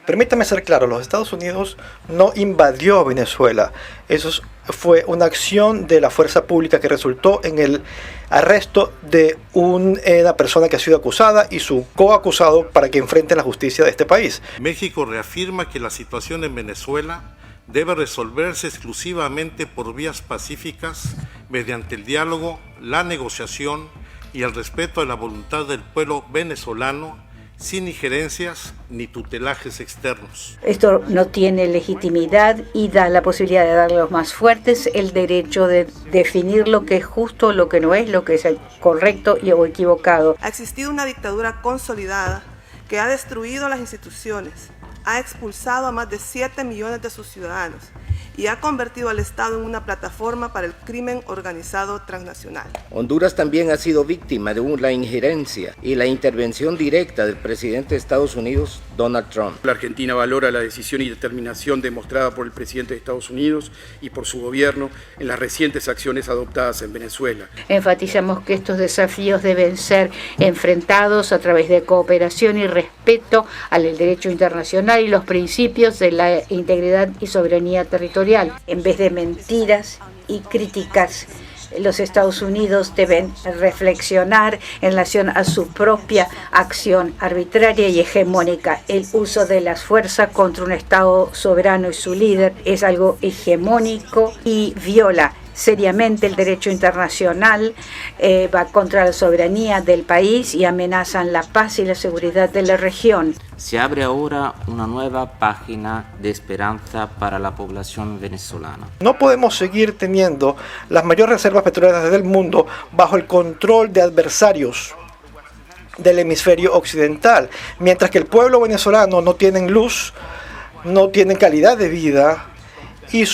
Permítame ser claro, los Estados Unidos no invadió Venezuela. Fue una acción de la fuerza pública que resultó en el arresto de una persona que ha sido acusada y su coacusado para que enfrenten la justicia de este país. México reafirma que la situación en Venezuela debe resolverse exclusivamente por vías pacíficas mediante el diálogo, la negociación y el respeto a la voluntad del pueblo venezolano, sin injerencias ni tutelajes externos. Esto no tiene legitimidad y da la posibilidad de darle a los más fuertes el derecho de definir lo que es justo, lo que no es, lo que es correcto o equivocado. Ha existido una dictadura consolidada que ha destruido las instituciones, ha expulsado a más de 7 millones de sus ciudadanos y ha convertido al Estado en una plataforma para el crimen organizado transnacional. Honduras también ha sido víctima de la injerencia y la intervención directa del presidente de Estados Unidos, Donald Trump. La Argentina valora la decisión y determinación demostrada por el presidente de Estados Unidos y por su gobierno en las recientes acciones adoptadas en Venezuela. Enfatizamos que estos desafíos deben ser enfrentados a través de cooperación y respeto al derecho internacional y los principios de la integridad y soberanía territorial. En vez de mentiras y críticas, los Estados Unidos deben reflexionar en relación a su propia acción arbitraria y hegemónica. El uso de las fuerzas contra un Estado soberano y su líder es algo hegemónico y viola seriamente el derecho internacional, va contra la soberanía del país y amenazan la paz y la seguridad de la región. Se abre ahora una nueva página de esperanza para la población venezolana. No podemos seguir teniendo las mayores reservas petroleras del mundo bajo el control de adversarios del hemisferio occidental, mientras que el pueblo venezolano no tiene luz, no tiene calidad de vida, y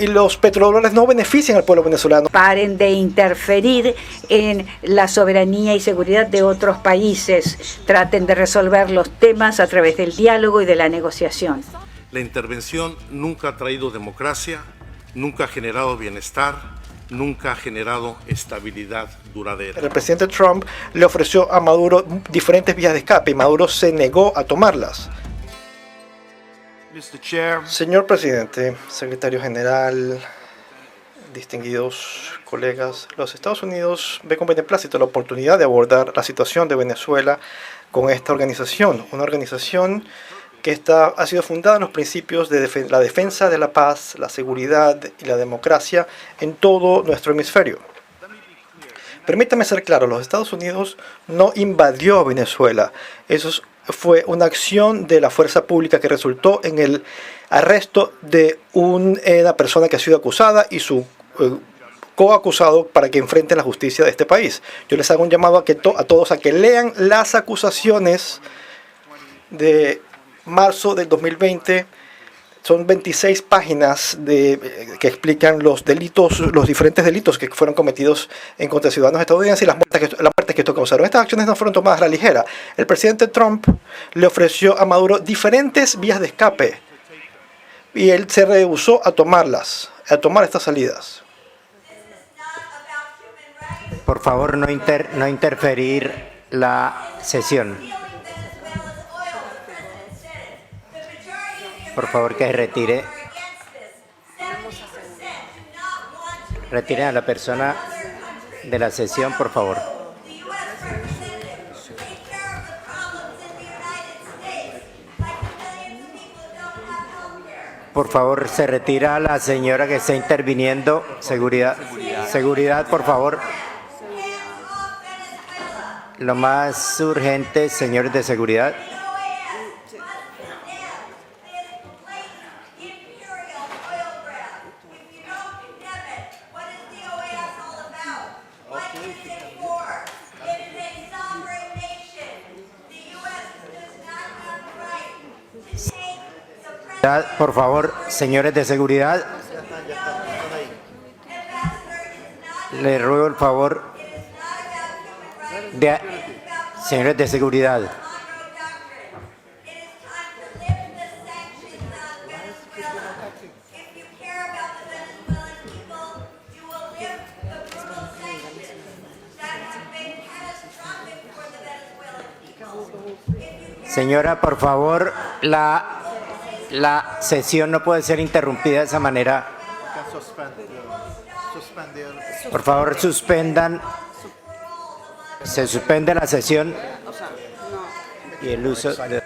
los petrodólares no benefician al pueblo venezolano. Paren de interferir en la soberanía y seguridad de otros países. Traten de resolver los temas a través del diálogo y de la negociación. La intervención nunca ha traído democracia, nunca ha generado bienestar, nunca ha generado estabilidad duradera. El presidente Trump le ofreció a Maduro diferentes vías de escape y Maduro se negó a tomarlas. Señor presidente, secretario general, distinguidos colegas, los Estados Unidos ven con beneplácito la oportunidad de abordar la situación de Venezuela con esta organización, una organización que ha sido fundada en los principios de la defensa de la paz, la seguridad y la democracia en todo nuestro hemisferio. Permítame ser claro, los Estados Unidos no invadió Venezuela. Fue una acción de la fuerza pública que resultó en el arresto de una persona que ha sido acusada y su coacusado para que enfrenten la justicia de este país. Yo les hago un llamado a todos a que lean las acusaciones de marzo del 2020. Son 26 páginas que explican los delitos, los diferentes delitos que fueron cometidos en contra de ciudadanos estadounidenses y las muertes que esto causaron. Estas acciones no fueron tomadas a la ligera. El presidente Trump le ofreció a Maduro diferentes vías de escape y él se rehusó a tomar estas salidas. Por favor, no interferir la sesión. Por favor, que retire. Retiren a la persona de la sesión, por favor. Por favor, se retira a la señora que está interviniendo. Seguridad. Seguridad, por favor. Lo más urgente, señores de seguridad. Por favor, señores de seguridad, les ruego el favor de señores de seguridad. Señora, por favor. La sesión no puede ser interrumpida de esa manera. Por favor, suspendan. Se suspende la sesión y el uso de...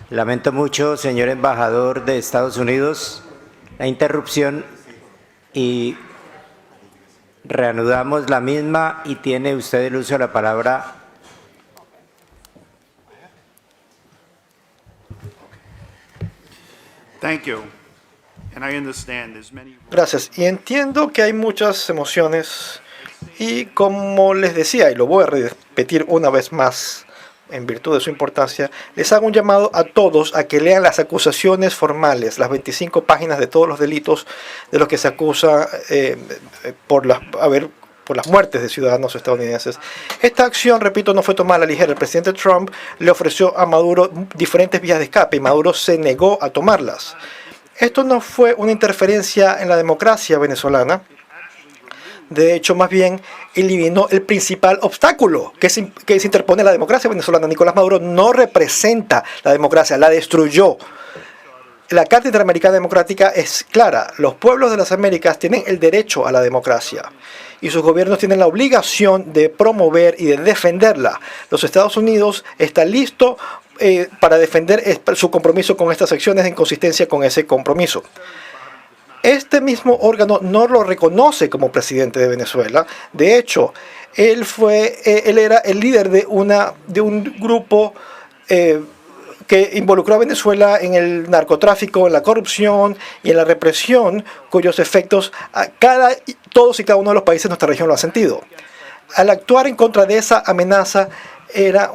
Lamento mucho, señor embajador de Estados Unidos, la interrupción y reanudamos la misma y tiene usted el uso de la palabra. Thank you. And I understand there's many... Gracias. Y entiendo que hay muchas emociones y como les decía, y lo voy a repetir una vez más, en virtud de su importancia, les hago un llamado a todos a que lean las acusaciones formales, las 25 páginas de todos los delitos de los que se acusa por las muertes de ciudadanos estadounidenses. Esta acción, repito, no fue tomada a la ligera. El presidente Trump le ofreció a Maduro diferentes vías de escape y Maduro se negó a tomarlas. Esto no fue una interferencia en la democracia venezolana. De hecho, más bien eliminó el principal obstáculo que se interpone a la democracia venezolana. Nicolás Maduro no representa la democracia, la destruyó. La Carta Interamericana Democrática es clara. Los pueblos de las Américas tienen el derecho a la democracia y sus gobiernos tienen la obligación de promover y de defenderla. Los Estados Unidos está listo para defender su compromiso con estas acciones en consistencia con ese compromiso. Este mismo órgano no lo reconoce como presidente de Venezuela. De hecho, él era el líder de un grupo que involucró a Venezuela en el narcotráfico, en la corrupción y en la represión, cuyos efectos todos y cada uno de los países de nuestra región lo han sentido. Al actuar en contra de esa amenaza era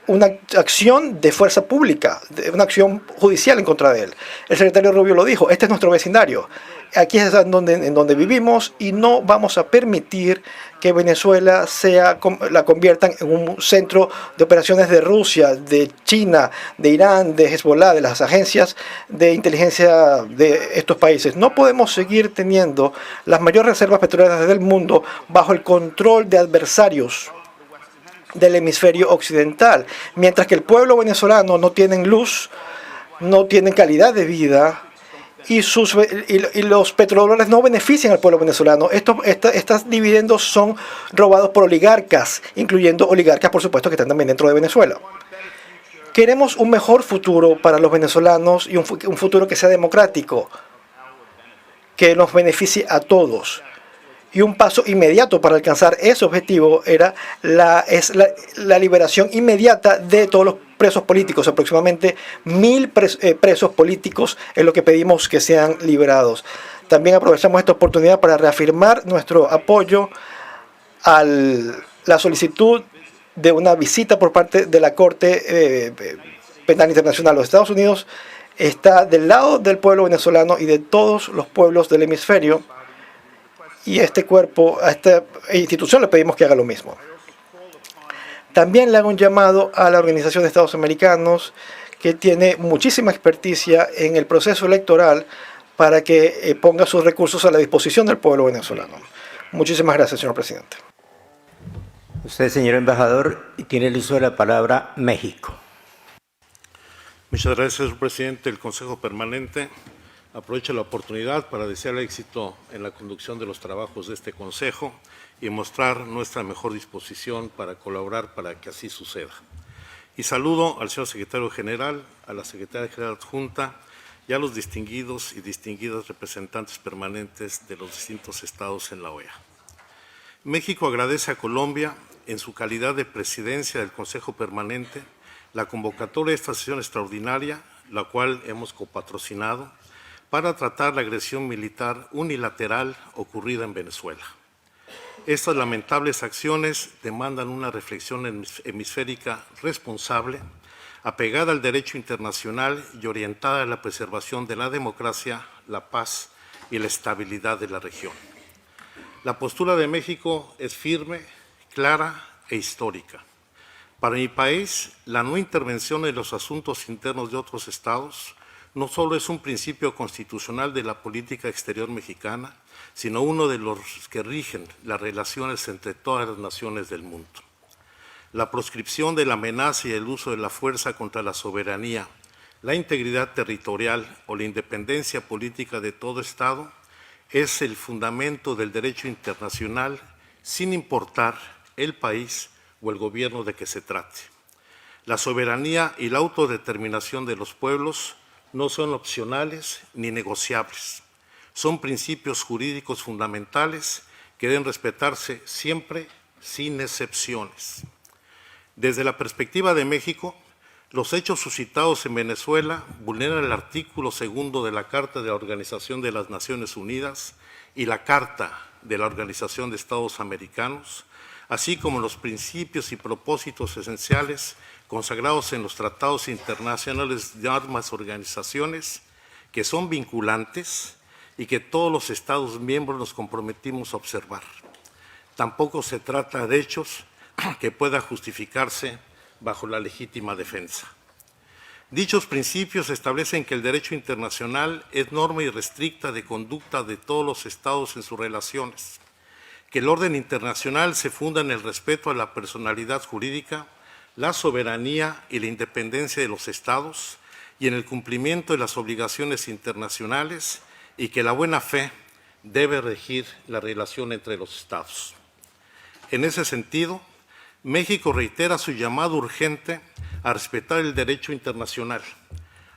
una acción de fuerza pública, una acción judicial en contra de él. El secretario Rubio lo dijo, este es nuestro vecindario, aquí es en donde vivimos y no vamos a permitir que Venezuela la conviertan en un centro de operaciones de Rusia, de China, de Irán, de Hezbollah, de las agencias de inteligencia de estos países. No podemos seguir teniendo las mayores reservas petroleras del mundo bajo el control de adversarios del hemisferio occidental, mientras que el pueblo venezolano no tiene luz, no tiene calidad de vida y los petrodólares no benefician al pueblo venezolano. Estos dividendos son robados por oligarcas, incluyendo oligarcas, por supuesto, que están también dentro de Venezuela. Queremos un mejor futuro para los venezolanos y un futuro que sea democrático, que nos beneficie a todos. Y un paso inmediato para alcanzar ese objetivo es la liberación inmediata de todos los presos políticos. Aproximadamente 1000 presos políticos es lo que pedimos que sean liberados. También aprovechamos esta oportunidad para reafirmar nuestro apoyo a la solicitud de una visita por parte de la Corte Penal Internacional. Los Estados Unidos está del lado del pueblo venezolano y de todos los pueblos del hemisferio. Y a esta institución le pedimos que haga lo mismo. También le hago un llamado a la Organización de Estados Americanos, que tiene muchísima experticia en el proceso electoral, para que ponga sus recursos a la disposición del pueblo venezolano. Muchísimas gracias, señor presidente. Usted, señor embajador, tiene el uso de la palabra México. Muchas gracias, señor presidente del Consejo Permanente. Aprovecho la oportunidad para desear éxito en la conducción de los trabajos de este Consejo y mostrar nuestra mejor disposición para colaborar para que así suceda. Y saludo al señor Secretario General, a la Secretaria General Adjunta y a los distinguidos y distinguidas representantes permanentes de los distintos estados en la OEA. México agradece a Colombia, en su calidad de presidencia del Consejo Permanente, la convocatoria de esta sesión extraordinaria, la cual hemos copatrocinado, para tratar la agresión militar unilateral ocurrida en Venezuela. Estas lamentables acciones demandan una reflexión hemisférica responsable, apegada al derecho internacional y orientada a la preservación de la democracia, la paz y la estabilidad de la región. La postura de México es firme, clara e histórica. Para mi país, la no intervención en los asuntos internos de otros estados no solo es un principio constitucional de la política exterior mexicana, sino uno de los que rigen las relaciones entre todas las naciones del mundo. La proscripción de la amenaza y el uso de la fuerza contra la soberanía, la integridad territorial o la independencia política de todo Estado es el fundamento del derecho internacional, sin importar el país o el gobierno de que se trate. La soberanía y la autodeterminación de los pueblos no son opcionales ni negociables. Son principios jurídicos fundamentales que deben respetarse siempre, sin excepciones. Desde la perspectiva de México, los hechos suscitados en Venezuela vulneran el artículo 2 de la Carta de la Organización de las Naciones Unidas y la Carta de la Organización de Estados Americanos, así como los principios y propósitos esenciales consagrados en los tratados internacionales de ambas organizaciones, que son vinculantes y que todos los Estados miembros nos comprometimos a observar. Tampoco se trata de hechos que puedan justificarse bajo la legítima defensa. Dichos principios establecen que el derecho internacional es norma irrestricta de conducta de todos los Estados en sus relaciones, que el orden internacional se funda en el respeto a la personalidad jurídica, la soberanía y la independencia de los Estados y en el cumplimiento de las obligaciones internacionales, y que la buena fe debe regir la relación entre los Estados. En ese sentido, México reitera su llamado urgente a respetar el derecho internacional,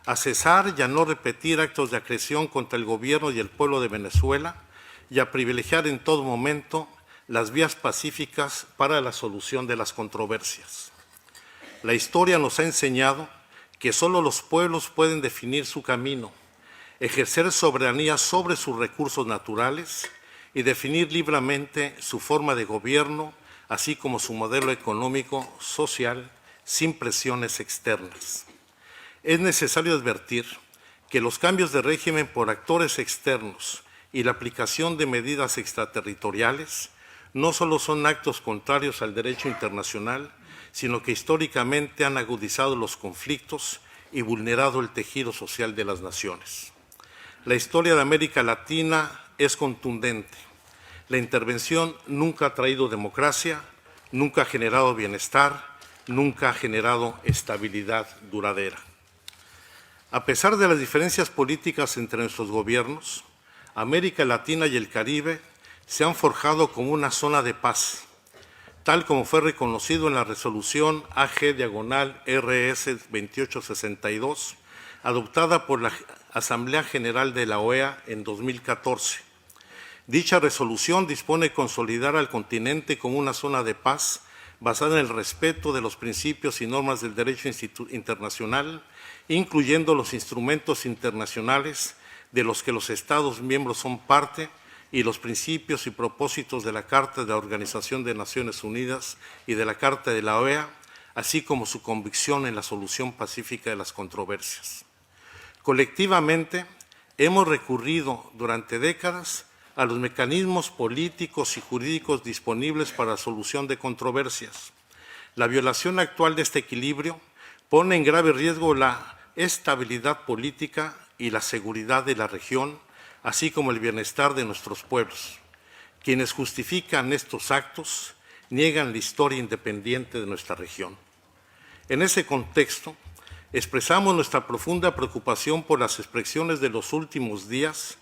a cesar y a no repetir actos de agresión contra el gobierno y el pueblo de Venezuela y a privilegiar en todo momento las vías pacíficas para la solución de las controversias. La historia nos ha enseñado que solo los pueblos pueden definir su camino, ejercer soberanía sobre sus recursos naturales y definir libremente su forma de gobierno, así como su modelo económico, social, sin presiones externas. Es necesario advertir que los cambios de régimen por actores externos y la aplicación de medidas extraterritoriales no solo son actos contrarios al derecho internacional, sino que históricamente han agudizado los conflictos y vulnerado el tejido social de las naciones. La historia de América Latina es contundente. La intervención nunca ha traído democracia, nunca ha generado bienestar, nunca ha generado estabilidad duradera. A pesar de las diferencias políticas entre nuestros gobiernos, América Latina y el Caribe se han forjado como una zona de paz, tal como fue reconocido en la resolución AG/RS 2862, adoptada por la Asamblea General de la OEA en 2014. Dicha resolución dispone consolidar al continente como una zona de paz basada en el respeto de los principios y normas del derecho internacional, incluyendo los instrumentos internacionales de los que los Estados miembros son parte y los principios y propósitos de la Carta de la Organización de Naciones Unidas y de la Carta de la OEA, así como su convicción en la solución pacífica de las controversias. Colectivamente, hemos recurrido durante décadas a los mecanismos políticos y jurídicos disponibles para la solución de controversias. La violación actual de este equilibrio pone en grave riesgo la estabilidad política y la seguridad de la región, así como el bienestar de nuestros pueblos. Quienes justifican estos actos niegan la historia independiente de nuestra región. En ese contexto, expresamos nuestra profunda preocupación por las expresiones de los últimos días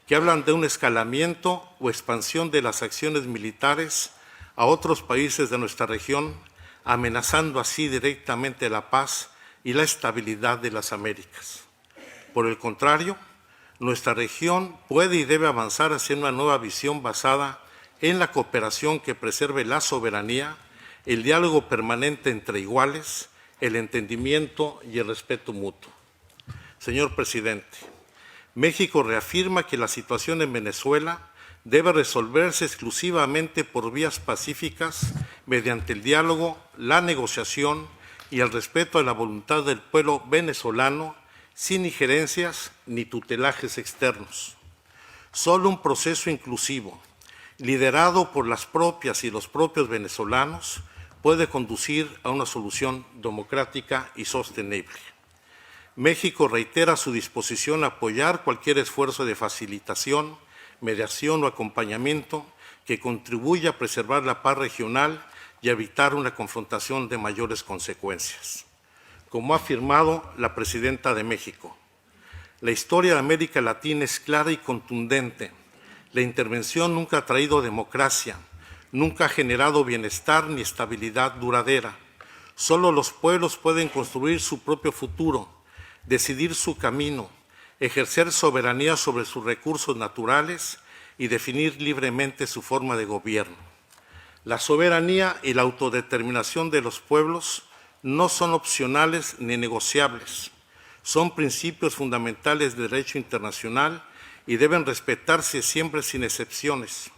que hablan de un escalamiento o expansión de las acciones militares a otros países de nuestra región, amenazando así directamente la paz y la estabilidad de las Américas. Por el contrario, nuestra región puede y debe avanzar hacia una nueva visión basada en la cooperación que preserve la soberanía, el diálogo permanente entre iguales, el entendimiento y el respeto mutuo. Señor presidente, México reafirma que la situación en Venezuela debe resolverse exclusivamente por vías pacíficas mediante el diálogo, la negociación y el respeto a la voluntad del pueblo venezolano, sin injerencias ni tutelajes externos. Solo un proceso inclusivo, liderado por las propias y los propios venezolanos, puede conducir a una solución democrática y sostenible. México reitera su disposición a apoyar cualquier esfuerzo de facilitación, mediación o acompañamiento que contribuya a preservar la paz regional y a evitar una confrontación de mayores consecuencias. Como ha afirmado la Presidenta de México, la historia de América Latina es clara y contundente. La intervención nunca ha traído democracia, nunca ha generado bienestar ni estabilidad duradera. Solo los pueblos pueden construir su propio futuro, decidir su camino, ejercer soberanía sobre sus recursos naturales y definir libremente su forma de gobierno. La soberanía y la autodeterminación de los pueblos no son opcionales ni negociables. Son principios fundamentales del derecho internacional y deben respetarse siempre sin excepciones.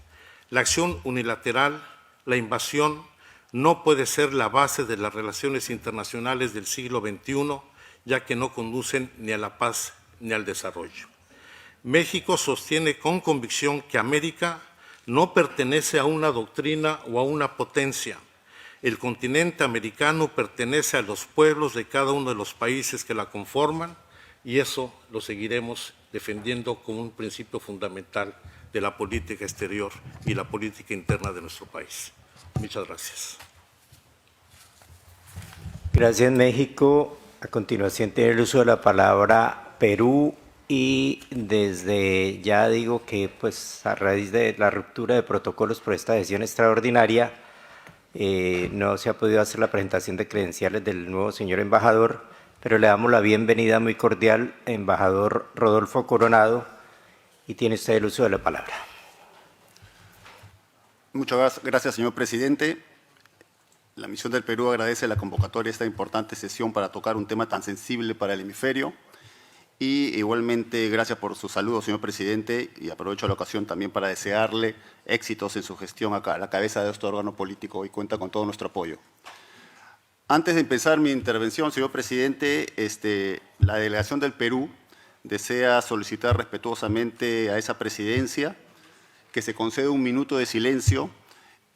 La acción unilateral, la invasión, no puede ser la base de las relaciones internacionales del siglo XXI, ya que no conducen ni a la paz ni al desarrollo. México sostiene con convicción que América no pertenece a una doctrina o a una potencia. El continente americano pertenece a los pueblos de cada uno de los países que la conforman y eso lo seguiremos defendiendo como un principio fundamental de la política exterior y la política interna de nuestro país. Muchas gracias. Gracias, México. A continuación tiene el uso de la palabra Perú. Y desde ya digo que pues a raíz de la ruptura de protocolos por esta sesión extraordinaria no se ha podido hacer la presentación de credenciales del nuevo señor embajador, pero le damos la bienvenida muy cordial, embajador Rodolfo Coronado, y tiene usted el uso de la palabra. Muchas gracias, señor presidente. La misión del Perú agradece la convocatoria a esta importante sesión para tocar un tema tan sensible para el hemisferio. Y igualmente, gracias por su saludo, señor presidente, y aprovecho la ocasión también para desearle éxitos en su gestión acá, a la cabeza de este órgano político, y cuenta con todo nuestro apoyo. Antes de empezar mi intervención, señor presidente, la delegación del Perú desea solicitar respetuosamente a esa presidencia que se conceda un minuto de silencio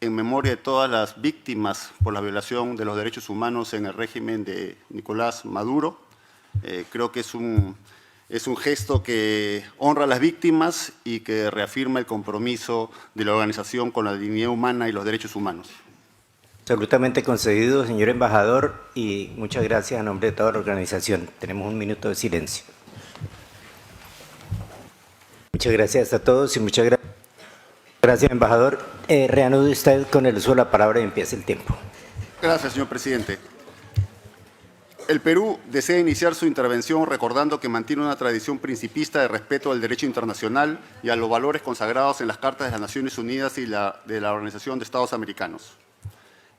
en memoria de todas las víctimas por la violación de los derechos humanos en el régimen de Nicolás Maduro. Creo que es un gesto que honra a las víctimas y que reafirma el compromiso de la organización con la dignidad humana y los derechos humanos. Absolutamente concedido, señor embajador, y muchas gracias a nombre de toda la organización. Tenemos un minuto de silencio. Muchas gracias a todos y muchas gracias, embajador. Reanude usted con el uso de la palabra y empieza el tiempo. Gracias, señor presidente. El Perú desea iniciar su intervención recordando que mantiene una tradición principista de respeto al derecho internacional y a los valores consagrados en las Cartas de las Naciones Unidas y de la Organización de Estados Americanos.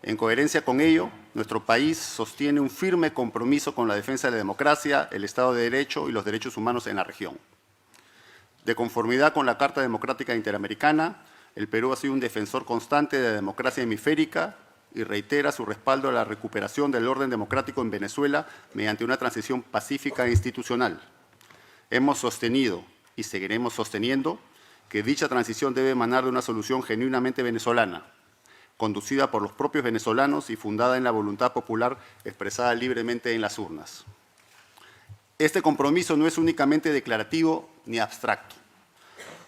En coherencia con ello, nuestro país sostiene un firme compromiso con la defensa de la democracia, el Estado de Derecho y los derechos humanos en la región. De conformidad con la Carta Democrática Interamericana, el Perú ha sido un defensor constante de la democracia hemisférica y reitera su respaldo a la recuperación del orden democrático en Venezuela mediante una transición pacífica e institucional. Hemos sostenido y seguiremos sosteniendo que dicha transición debe emanar de una solución genuinamente venezolana, conducida por los propios venezolanos y fundada en la voluntad popular expresada libremente en las urnas. Este compromiso no es únicamente declarativo ni abstracto.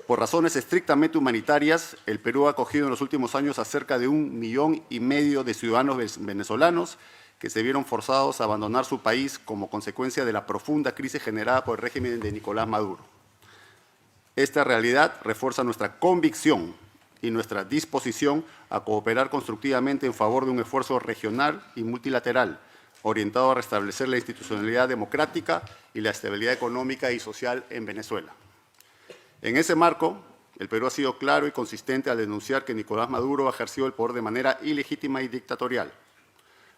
Por razones estrictamente humanitarias, el Perú ha acogido en los últimos años a cerca de 1,5 millones de ciudadanos venezolanos que se vieron forzados a abandonar su país como consecuencia de la profunda crisis generada por el régimen de Nicolás Maduro. Esta realidad refuerza nuestra convicción y nuestra disposición a cooperar constructivamente en favor de un esfuerzo regional y multilateral orientado a restablecer la institucionalidad democrática y la estabilidad económica y social en Venezuela. En ese marco, el Perú ha sido claro y consistente al denunciar que Nicolás Maduro ha ejercido el poder de manera ilegítima y dictatorial.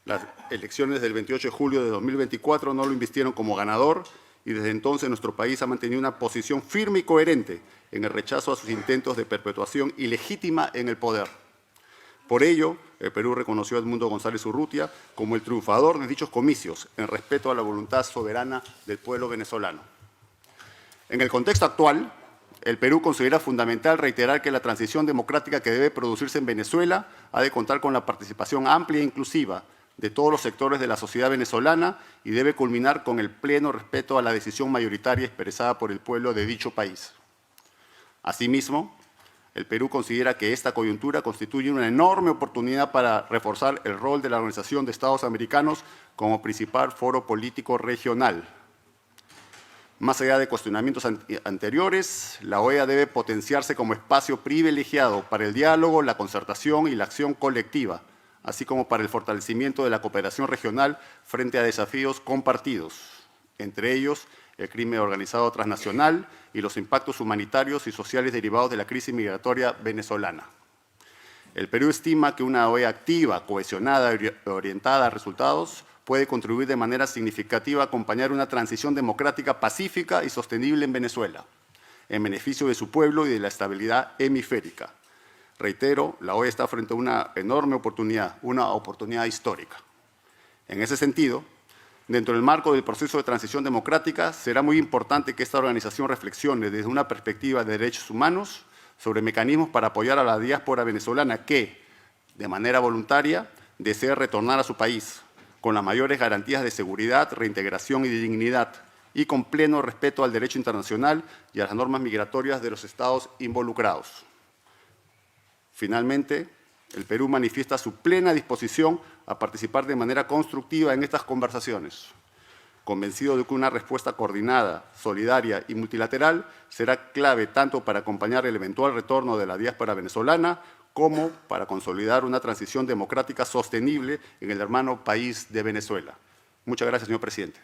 Las elecciones del 28 de julio de 2024 no lo invistieron como ganador y desde entonces nuestro país ha mantenido una posición firme y coherente en el rechazo a sus intentos de perpetuación ilegítima en el poder. Por ello, el Perú reconoció a Edmundo González Urrutia como el triunfador de dichos comicios en respeto a la voluntad soberana del pueblo venezolano. En el contexto actual, el Perú considera fundamental reiterar que la transición democrática que debe producirse en Venezuela ha de contar con la participación amplia e inclusiva de todos los sectores de la sociedad venezolana y debe culminar con el pleno respeto a la decisión mayoritaria expresada por el pueblo de dicho país. Asimismo, el Perú considera que esta coyuntura constituye una enorme oportunidad para reforzar el rol de la Organización de Estados Americanos como principal foro político regional. Más allá de cuestionamientos anteriores, la OEA debe potenciarse como espacio privilegiado para el diálogo, la concertación y la acción colectiva, así como para el fortalecimiento de la cooperación regional frente a desafíos compartidos, entre ellos el crimen organizado transnacional y los impactos humanitarios y sociales derivados de la crisis migratoria venezolana. El Perú estima que una OEA activa, cohesionada y orientada a resultados puede contribuir de manera significativa a acompañar una transición democrática pacífica y sostenible en Venezuela, en beneficio de su pueblo y de la estabilidad hemisférica. Reitero, la OEA está frente a una enorme oportunidad, una oportunidad histórica. En ese sentido, dentro del marco del proceso de transición democrática, será muy importante que esta organización reflexione desde una perspectiva de derechos humanos sobre mecanismos para apoyar a la diáspora venezolana que, de manera voluntaria, desea retornar a su país, con las mayores garantías de seguridad, reintegración y dignidad, y con pleno respeto al derecho internacional y a las normas migratorias de los estados involucrados. Finalmente, el Perú manifiesta su plena disposición a participar de manera constructiva en estas conversaciones, convencido de que una respuesta coordinada, solidaria y multilateral será clave tanto para acompañar el eventual retorno de la diáspora venezolana como para consolidar una transición democrática sostenible en el hermano país de Venezuela. Muchas gracias, señor presidente.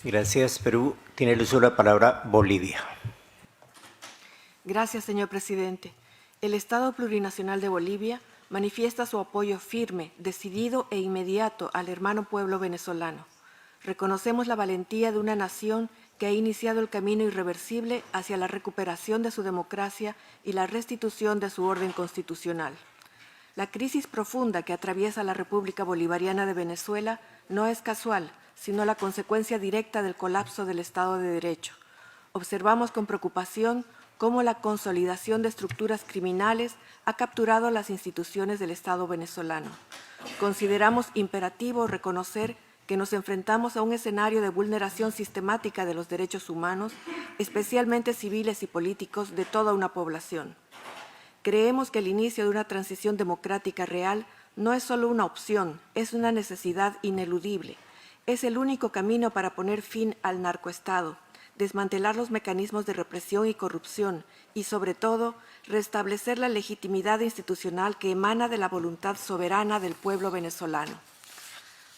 Gracias, Perú. Tiene el uso de la palabra Bolivia. Gracias, señor presidente. El Estado Plurinacional de Bolivia manifiesta su apoyo firme, decidido e inmediato al hermano pueblo venezolano. Reconocemos la valentía de una nación que ha iniciado el camino irreversible hacia la recuperación de su democracia y la restitución de su orden constitucional. La crisis profunda que atraviesa la República Bolivariana de Venezuela no es casual, sino la consecuencia directa del colapso del Estado de Derecho. Observamos con preocupación cómo la consolidación de estructuras criminales ha capturado las instituciones del Estado venezolano. Consideramos imperativo reconocer que nos enfrentamos a un escenario de vulneración sistemática de los derechos humanos, especialmente civiles y políticos, de toda una población. Creemos que el inicio de una transición democrática real no es solo una opción, es una necesidad ineludible. Es el único camino para poner fin al narcoestado, desmantelar los mecanismos de represión y corrupción y, sobre todo, restablecer la legitimidad institucional que emana de la voluntad soberana del pueblo venezolano.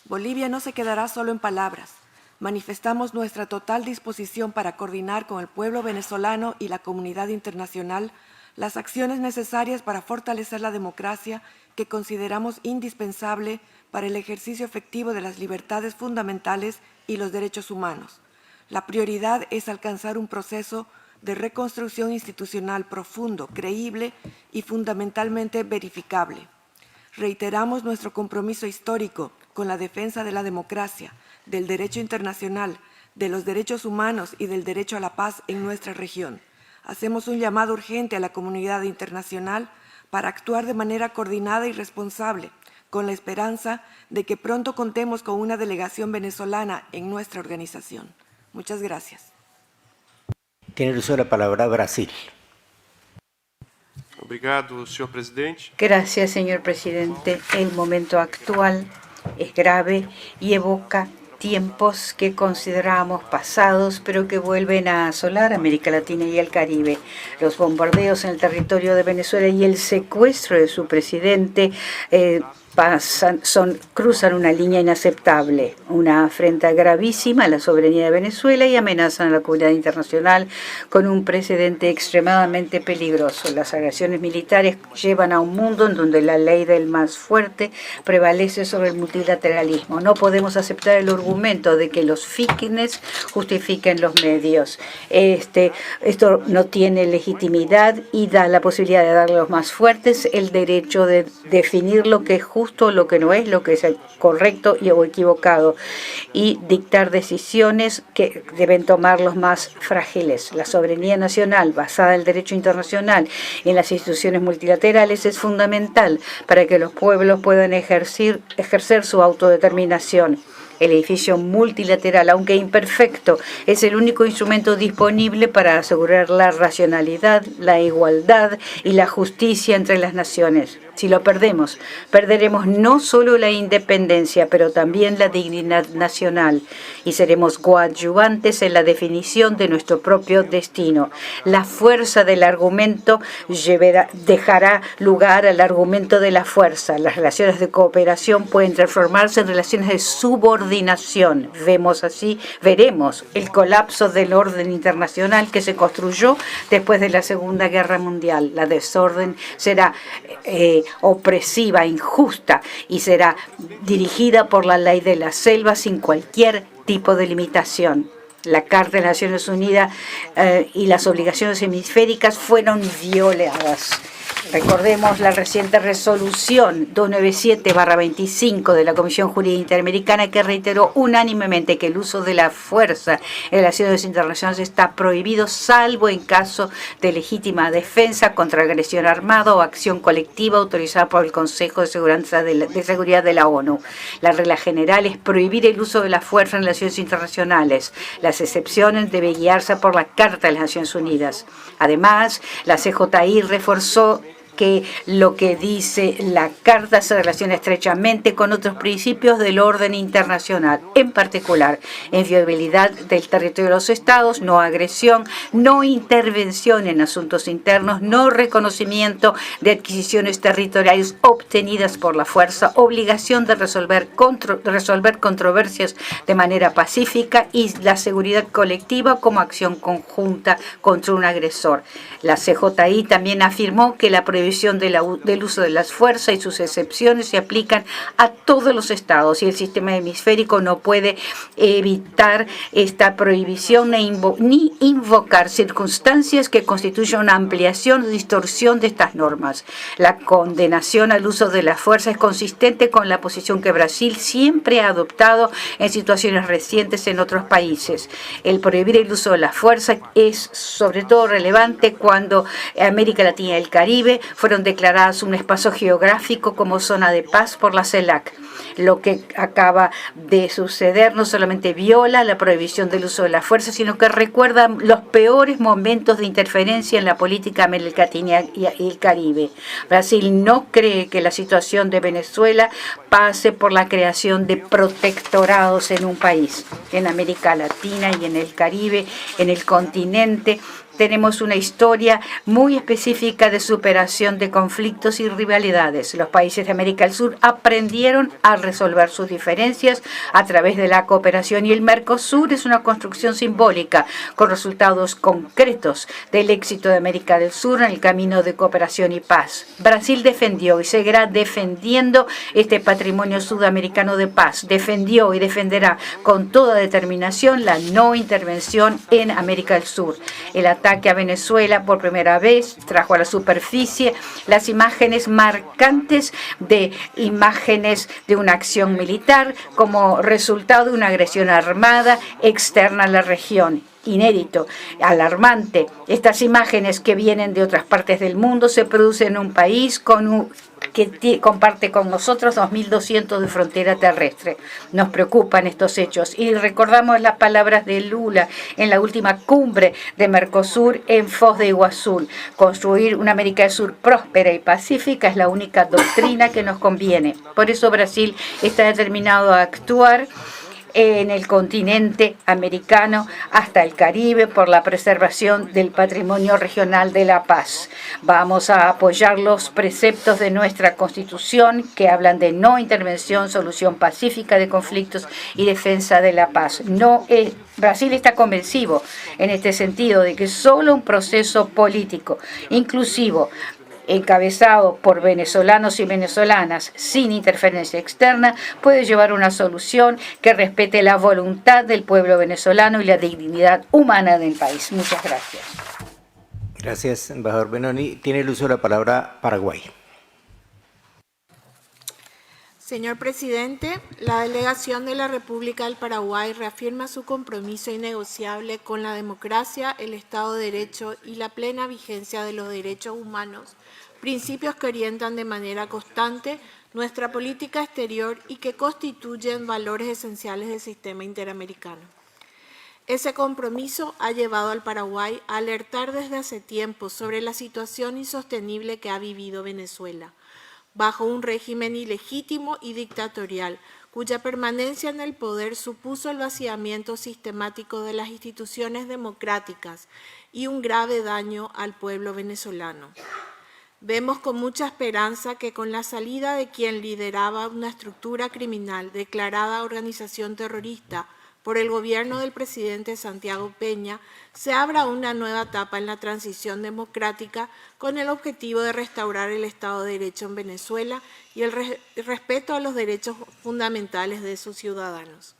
Bolivia no se quedará solo en palabras. Manifestamos nuestra total disposición para coordinar con el pueblo venezolano y la comunidad internacional las acciones necesarias para fortalecer la democracia que consideramos indispensable para el ejercicio efectivo de las libertades fundamentales y los derechos humanos. La prioridad es alcanzar un proceso de reconstrucción institucional profundo, creíble y fundamentalmente verificable. Reiteramos nuestro compromiso histórico con la defensa de la democracia, del derecho internacional, de los derechos humanos y del derecho a la paz en nuestra región. Hacemos un llamado urgente a la comunidad internacional para actuar de manera coordinada y responsable, con la esperanza de que pronto contemos con una delegación venezolana en nuestra organización. Muchas gracias. Tiene el uso de la palabra Brasil. Obrigado, señor presidente. Gracias, señor presidente. El momento actual es grave y evoca tiempos que consideramos pasados, pero que vuelven a asolar América Latina y el Caribe. Los bombardeos en el territorio de Venezuela y el secuestro de su presidente cruzan una línea inaceptable, una afrenta gravísima a la soberanía de Venezuela y amenazan a la comunidad internacional con un precedente extremadamente peligroso. Las agresiones militares llevan a un mundo en donde la ley del más fuerte prevalece sobre el multilateralismo. No podemos aceptar el argumento de que los fines justifiquen los medios. Esto no tiene legitimidad y da la posibilidad de darle a los más fuertes el derecho de definir lo que es justo justo, lo que no es, lo que es correcto o equivocado, y dictar decisiones que deben tomar los más frágiles. La soberanía nacional, basada en el derecho internacional y en las instituciones multilaterales, es fundamental para que los pueblos puedan ejercer su autodeterminación. El edificio multilateral, aunque imperfecto, es el único instrumento disponible para asegurar la racionalidad, la igualdad y la justicia entre las naciones. Si lo perdemos, perderemos no solo la independencia, pero también la dignidad nacional y seremos coadyuvantes en la definición de nuestro propio destino. La fuerza del argumento dejará lugar al argumento de la fuerza. Las relaciones de cooperación pueden transformarse en relaciones de subordinación. Veremos el colapso del orden internacional que se construyó después de la Segunda Guerra Mundial. La desorden será opresiva, injusta y será dirigida por la ley de la selva sin cualquier tipo de limitación. La Carta de las Naciones Unidas y las obligaciones hemisféricas fueron violadas. Recordemos la reciente resolución 297/25 de la Comisión Jurídica Interamericana, que reiteró unánimemente que el uso de la fuerza en relaciones internacionales está prohibido salvo en caso de legítima defensa contra agresión armada o acción colectiva autorizada por el Consejo de Seguridad de la ONU. La regla general es prohibir el uso de la fuerza en relaciones internacionales. Las excepciones deben guiarse por la Carta de las Naciones Unidas. Además, la CJI reforzó que lo que dice la Carta se relaciona estrechamente con otros principios del orden internacional, en particular, inviolabilidad del territorio de los estados, no agresión, no intervención en asuntos internos, no reconocimiento de adquisiciones territoriales obtenidas por la fuerza, obligación de resolver controversias de manera pacífica y la seguridad colectiva como acción conjunta contra un agresor. La CJI también afirmó que la prohibición del uso de las fuerzas y sus excepciones se aplican a todos los estados y el sistema hemisférico no puede evitar esta prohibición ni invocar circunstancias que constituyan una ampliación o distorsión de estas normas. La condenación al uso de la fuerza es consistente con la posición que Brasil siempre ha adoptado en situaciones recientes en otros países. El prohibir el uso de la fuerza es sobre todo relevante cuando América Latina y el Caribe fueron declaradas un espacio geográfico como zona de paz por la CELAC. Lo que acaba de suceder no solamente viola la prohibición del uso de la fuerza, sino que recuerda los peores momentos de interferencia en la política América Latina y el Caribe. Brasil no cree que la situación de Venezuela pase por la creación de protectorados en un país. En América Latina y en el Caribe, en el continente, tenemos una historia muy específica de superación de conflictos y rivalidades. Los países de América del Sur aprendieron a resolver sus diferencias a través de la cooperación y el Mercosur es una construcción simbólica con resultados concretos del éxito de América del Sur en el camino de cooperación y paz. Brasil defendió y seguirá defendiendo este patrimonio sudamericano de paz. Defendió y defenderá con toda determinación la no intervención en América del Sur. El ataque a Venezuela por primera vez trajo a la superficie las imágenes marcantes de imágenes de una acción militar como resultado de una agresión armada externa a la región. Inédito, alarmante. Estas imágenes que vienen de otras partes del mundo se producen en un país que comparte con nosotros 2.200 de frontera terrestre. Nos preocupan estos hechos y recordamos las palabras de Lula en la última cumbre de Mercosur en Foz de Iguazú. Construir una América del Sur próspera y pacífica es la única doctrina que nos conviene. Por eso Brasil está determinado a actuar en el continente americano hasta el Caribe por la preservación del patrimonio regional de la paz. Vamos a apoyar los preceptos de nuestra Constitución que hablan de no intervención, solución pacífica de conflictos y defensa de la paz. Brasil está convencido en este sentido de que solo un proceso político inclusivo encabezado por venezolanos y venezolanas sin interferencia externa, puede llevar a una solución que respete la voluntad del pueblo venezolano y la dignidad humana del país. Muchas gracias. Gracias, embajador Benoni. Tiene el uso de la palabra Paraguay. Señor presidente, la delegación de la República del Paraguay reafirma su compromiso innegociable con la democracia, el Estado de Derecho y la plena vigencia de los derechos humanos, principios que orientan de manera constante nuestra política exterior y que constituyen valores esenciales del sistema interamericano. Ese compromiso ha llevado al Paraguay a alertar desde hace tiempo sobre la situación insostenible que ha vivido Venezuela, bajo un régimen ilegítimo y dictatorial, cuya permanencia en el poder supuso el vaciamiento sistemático de las instituciones democráticas y un grave daño al pueblo venezolano. Vemos con mucha esperanza que con la salida de quien lideraba una estructura criminal declarada organización terrorista por el gobierno del presidente Santiago Peña, se abra una nueva etapa en la transición democrática con el objetivo de restaurar el Estado de Derecho en Venezuela y el respeto a los derechos fundamentales de sus ciudadanos.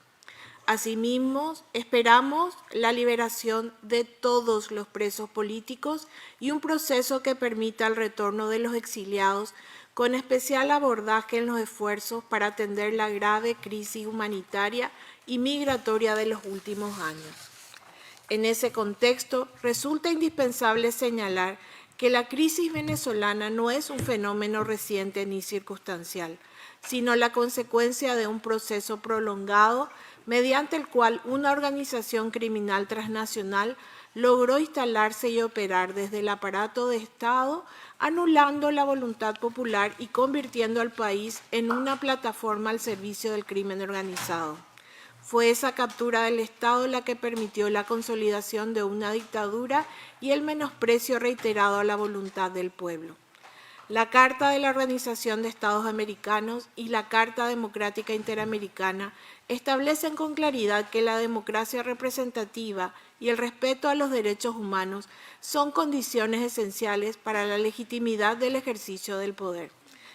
Asimismo, esperamos la liberación de todos los presos políticos y un proceso que permita el retorno de los exiliados, con especial abordaje en los esfuerzos para atender la grave crisis humanitaria y migratoria de los últimos años. En ese contexto, resulta indispensable señalar que la crisis venezolana no es un fenómeno reciente ni circunstancial, sino la consecuencia de un proceso prolongado mediante el cual una organización criminal transnacional logró instalarse y operar desde el aparato de Estado, anulando la voluntad popular y convirtiendo al país en una plataforma al servicio del crimen organizado. Fue esa captura del Estado la que permitió la consolidación de una dictadura y el menosprecio reiterado a la voluntad del pueblo. La Carta de la Organización de Estados Americanos y la Carta Democrática Interamericana establecen con claridad que la democracia representativa y el respeto a los derechos humanos son condiciones esenciales para la legitimidad del ejercicio del poder.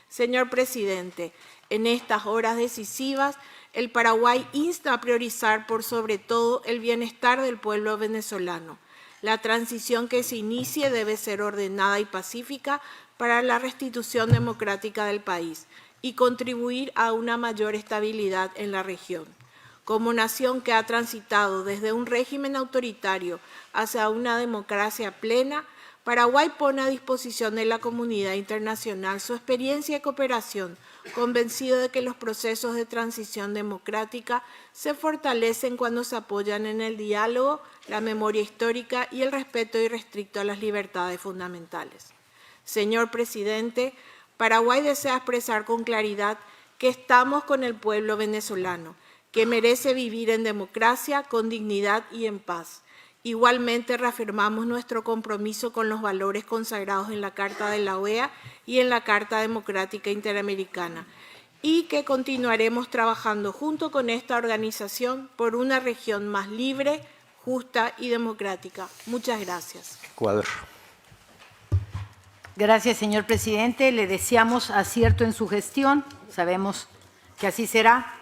Señor presidente, en estas horas decisivas, el Paraguay insta a priorizar por sobre todo el bienestar del pueblo venezolano. La transición que se inicie debe ser ordenada y pacífica para la restitución democrática del país y contribuir a una mayor estabilidad en la región. Como nación que ha transitado desde un régimen autoritario hacia una democracia plena, Paraguay pone a disposición de la comunidad internacional su experiencia y cooperación, convencido de que los procesos de transición democrática se fortalecen cuando se apoyan en el diálogo, la memoria histórica y el respeto irrestricto a las libertades fundamentales. Señor presidente, Paraguay desea expresar con claridad que estamos con el pueblo venezolano, que merece vivir en democracia, con dignidad y en paz. Igualmente reafirmamos nuestro compromiso con los valores consagrados en la Carta de la OEA y en la Carta Democrática Interamericana, y que continuaremos trabajando junto con esta organización por una región más libre, justa y democrática. Muchas gracias. Ecuador. Gracias, señor presidente. Le deseamos acierto en su gestión, sabemos que así será,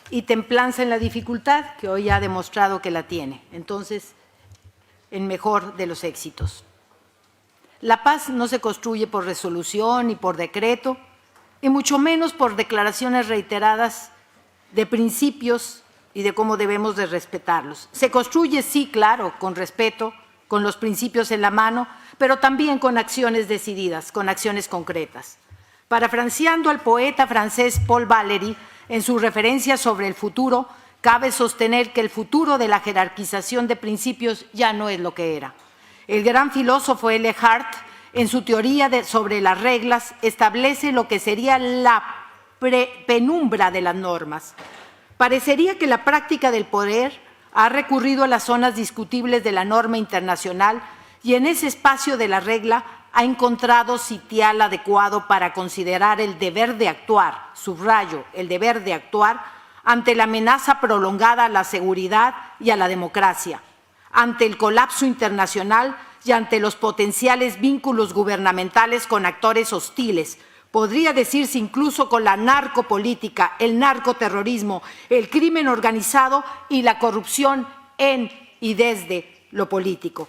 y templanza en la dificultad, que hoy ha demostrado que la tiene. Entonces, el mejor de los éxitos. La paz no se construye por resolución ni por decreto, y mucho menos por declaraciones reiteradas de principios y de cómo debemos de respetarlos. Se construye, sí, claro, con respeto, con los principios en la mano, pero también con acciones decididas, con acciones concretas. Parafraseando al poeta francés Paul Valéry, en su referencia sobre el futuro, cabe sostener que el futuro de la jerarquización de principios ya no es lo que era. El gran filósofo L. Hart, en su teoría sobre las reglas, establece lo que sería la penumbra de las normas. Parecería que la práctica del poder ha recurrido a las zonas discutibles de la norma internacional y en ese espacio de la regla ha encontrado sitial adecuado para considerar el deber de actuar, subrayo, el deber de actuar, ante la amenaza prolongada a la seguridad y a la democracia, ante el colapso internacional y ante los potenciales vínculos gubernamentales con actores hostiles, podría decirse incluso con la narcopolítica, el narcoterrorismo, el crimen organizado y la corrupción en y desde lo político.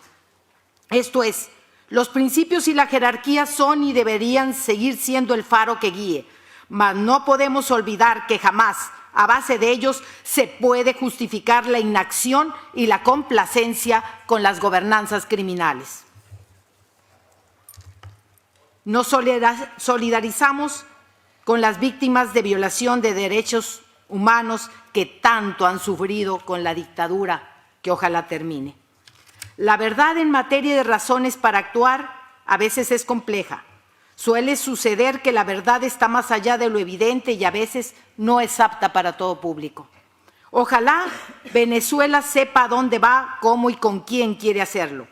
Esto es, los principios y la jerarquía son y deberían seguir siendo el faro que guíe, Mas no podemos olvidar que jamás, a base de ellos, se puede justificar la inacción y la complacencia con las gobernanzas criminales. Nos solidarizamos con las víctimas de violación de derechos humanos que tanto han sufrido con la dictadura, que ojalá termine. La verdad en materia de razones para actuar a veces es compleja. Suele suceder que la verdad está más allá de lo evidente y a veces no es apta para todo público. Ojalá Venezuela sepa a dónde va, cómo y con quién quiere hacerlo.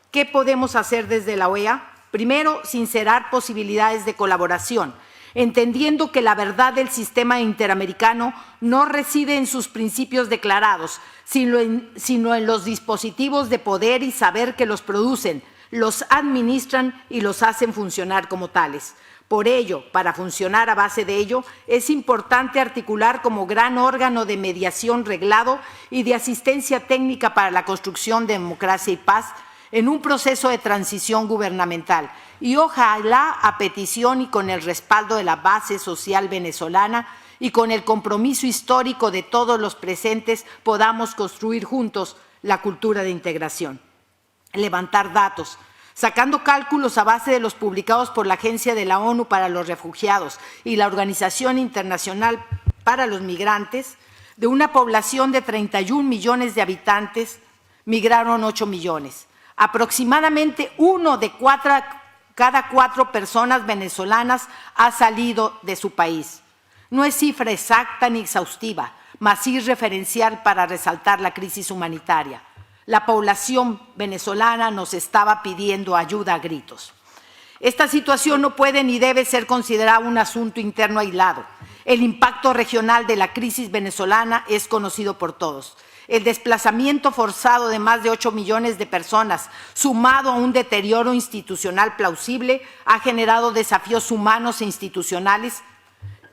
¿Qué podemos hacer desde la OEA? Primero, sincerar posibilidades de colaboración, entendiendo que la verdad del sistema interamericano no reside en sus principios declarados, sino en los dispositivos de poder y saber que los producen, los administran y los hacen funcionar como tales. Por ello, para funcionar a base de ello, es importante articular como gran órgano de mediación reglado y de asistencia técnica para la construcción de democracia y paz en un proceso de transición gubernamental y ojalá a petición y con el respaldo de la base social venezolana y con el compromiso histórico de todos los presentes podamos construir juntos la cultura de integración. Levantar datos, sacando cálculos a base de los publicados por la Agencia de la ONU para los Refugiados y la Organización Internacional para los Migrantes, de una población de 31 millones de habitantes, migraron 8 millones. Aproximadamente 1 de cada 4 personas venezolanas ha salido de su país. No es cifra exacta ni exhaustiva, mas sí referencial para resaltar la crisis humanitaria. La población venezolana nos estaba pidiendo ayuda a gritos. Esta situación no puede ni debe ser considerada un asunto interno aislado. El impacto regional de la crisis venezolana es conocido por todos. El desplazamiento forzado de más de 8 millones de personas, sumado a un deterioro institucional plausible, ha generado desafíos humanos e institucionales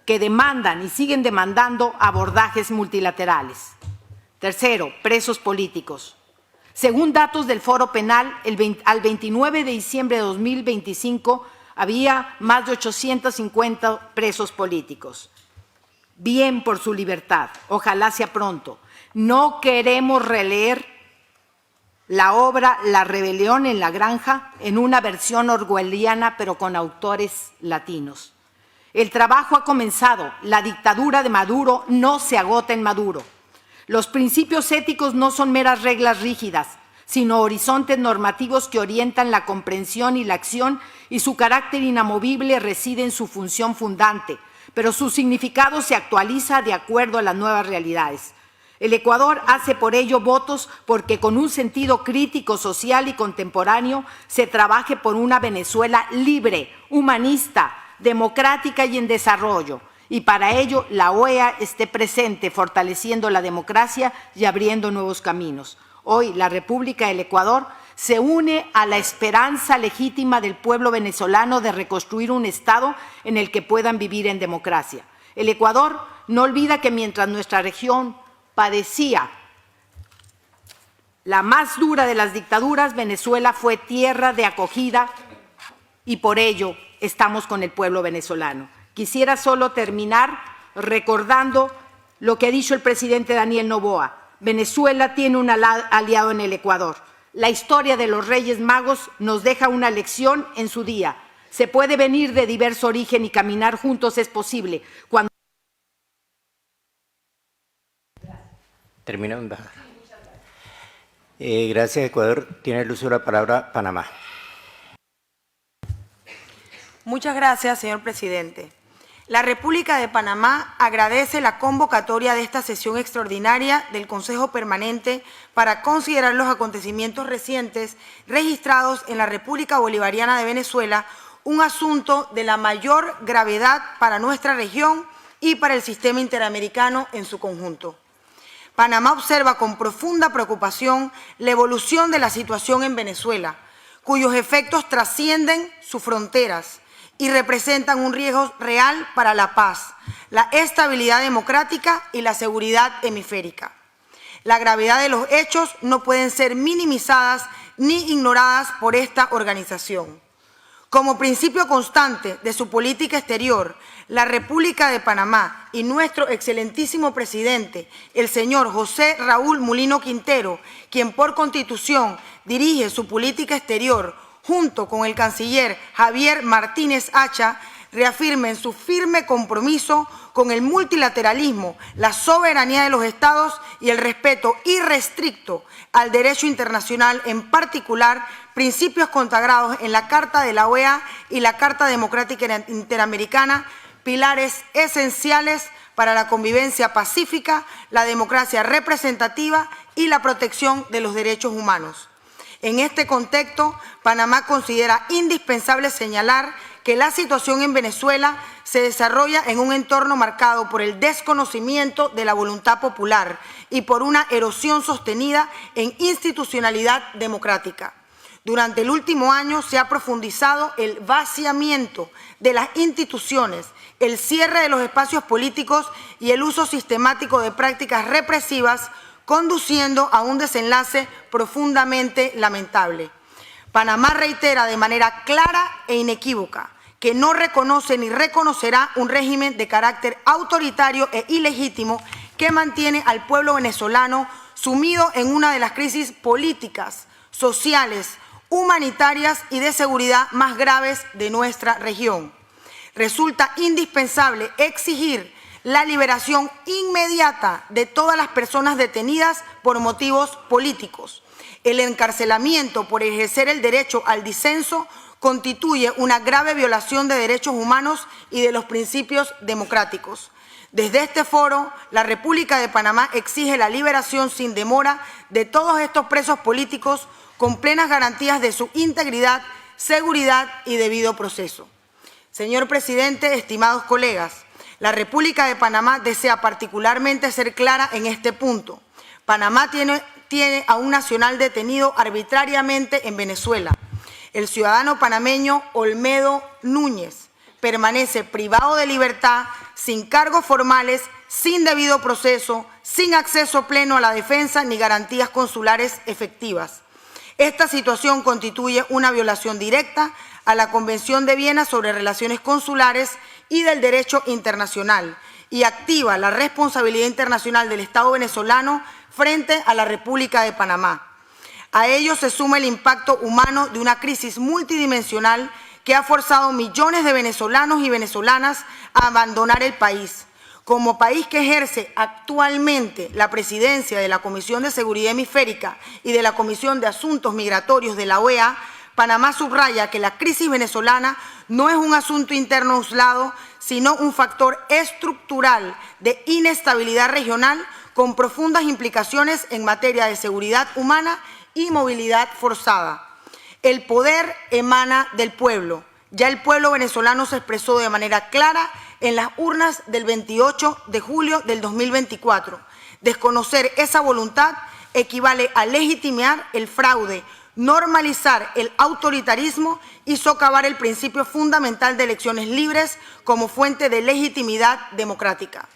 que demandan y siguen demandando abordajes multilaterales. Tercero, presos políticos. Según datos del Foro Penal, al 29 de diciembre de 2025 había más de 850 presos políticos. Bien por su libertad, ojalá sea pronto. No queremos releer la obra La rebelión en la granja en una versión orwelliana, pero con autores latinos. El trabajo ha comenzado. La dictadura de Maduro no se agota en Maduro. Los principios éticos no son meras reglas rígidas, sino horizontes normativos que orientan la comprensión y la acción, y su carácter inamovible reside en su función fundante, pero su significado se actualiza de acuerdo a las nuevas realidades. El Ecuador hace por ello votos porque con un sentido crítico, social y contemporáneo se trabaje por una Venezuela libre, humanista, democrática y en desarrollo. Y para ello la OEA esté presente fortaleciendo la democracia y abriendo nuevos caminos. Hoy la República del Ecuador se une a la esperanza legítima del pueblo venezolano de reconstruir un Estado en el que puedan vivir en democracia. El Ecuador no olvida que mientras nuestra región padecía la más dura de las dictaduras, Venezuela fue tierra de acogida y por ello estamos con el pueblo venezolano. Quisiera solo terminar recordando lo que ha dicho el presidente Daniel Noboa. Venezuela tiene un aliado en el Ecuador. La historia de los Reyes Magos nos deja una lección en su día. Se puede venir de diverso origen y caminar juntos es posible. Cuando Termina, embajador. Gracias, Ecuador. Tiene el uso de la palabra Panamá. Muchas gracias, señor presidente. La República de Panamá agradece la convocatoria de esta sesión extraordinaria del Consejo Permanente para considerar los acontecimientos recientes registrados en la República Bolivariana de Venezuela, un asunto de la mayor gravedad para nuestra región y para el sistema interamericano en su conjunto. Panamá observa con profunda preocupación la evolución de la situación en Venezuela, cuyos efectos trascienden sus fronteras y representan un riesgo real para la paz, la estabilidad democrática y la seguridad hemisférica. La gravedad de los hechos no pueden ser minimizadas ni ignoradas por esta organización. Como principio constante de su política exterior, la República de Panamá y nuestro excelentísimo presidente, el señor José Raúl Mulino Quintero, quien por Constitución dirige su política exterior, junto con el canciller Javier Martínez Hacha, reafirmen su firme compromiso con el multilateralismo, la soberanía de los Estados y el respeto irrestricto al derecho internacional, en particular principios consagrados en la Carta de la OEA y la Carta Democrática Interamericana, pilares esenciales para la convivencia pacífica, la democracia representativa y la protección de los derechos humanos. En este contexto, Panamá considera indispensable señalar que la situación en Venezuela se desarrolla en un entorno marcado por el desconocimiento de la voluntad popular y por una erosión sostenida en institucionalidad democrática. Durante el último año se ha profundizado el vaciamiento de las instituciones, el cierre de los espacios políticos y el uso sistemático de prácticas represivas, conduciendo a un desenlace profundamente lamentable. Panamá reitera de manera clara e inequívoca que no reconoce ni reconocerá un régimen de carácter autoritario e ilegítimo que mantiene al pueblo venezolano sumido en una de las crisis políticas, sociales, humanitarias y de seguridad más graves de nuestra región. Resulta indispensable exigir la liberación inmediata de todas las personas detenidas por motivos políticos. El encarcelamiento por ejercer el derecho al disenso constituye una grave violación de derechos humanos y de los principios democráticos. Desde este foro, la República de Panamá exige la liberación sin demora de todos estos presos políticos con plenas garantías de su integridad, seguridad y debido proceso. Señor presidente, estimados colegas, la República de Panamá desea particularmente ser clara en este punto. Panamá tiene a un nacional detenido arbitrariamente en Venezuela. El ciudadano panameño Olmedo Núñez permanece privado de libertad, sin cargos formales, sin debido proceso, sin acceso pleno a la defensa ni garantías consulares efectivas. Esta situación constituye una violación directa a la Convención de Viena sobre Relaciones Consulares y del Derecho Internacional y activa la responsabilidad internacional del Estado venezolano frente a la República de Panamá. A ello se suma el impacto humano de una crisis multidimensional que ha forzado a millones de venezolanos y venezolanas a abandonar el país. Como país que ejerce actualmente la presidencia de la Comisión de Seguridad Hemisférica y de la Comisión de Asuntos Migratorios de la OEA, Panamá subraya que la crisis venezolana no es un asunto interno aislado, sino un factor estructural de inestabilidad regional con profundas implicaciones en materia de seguridad humana y movilidad forzada. El poder emana del pueblo. Ya el pueblo venezolano se expresó de manera clara en las urnas del 28 de julio del 2024. Desconocer esa voluntad equivale a legitimar el fraude, normalizar el autoritarismo y socavar el principio fundamental de elecciones libres como fuente de legitimidad democrática.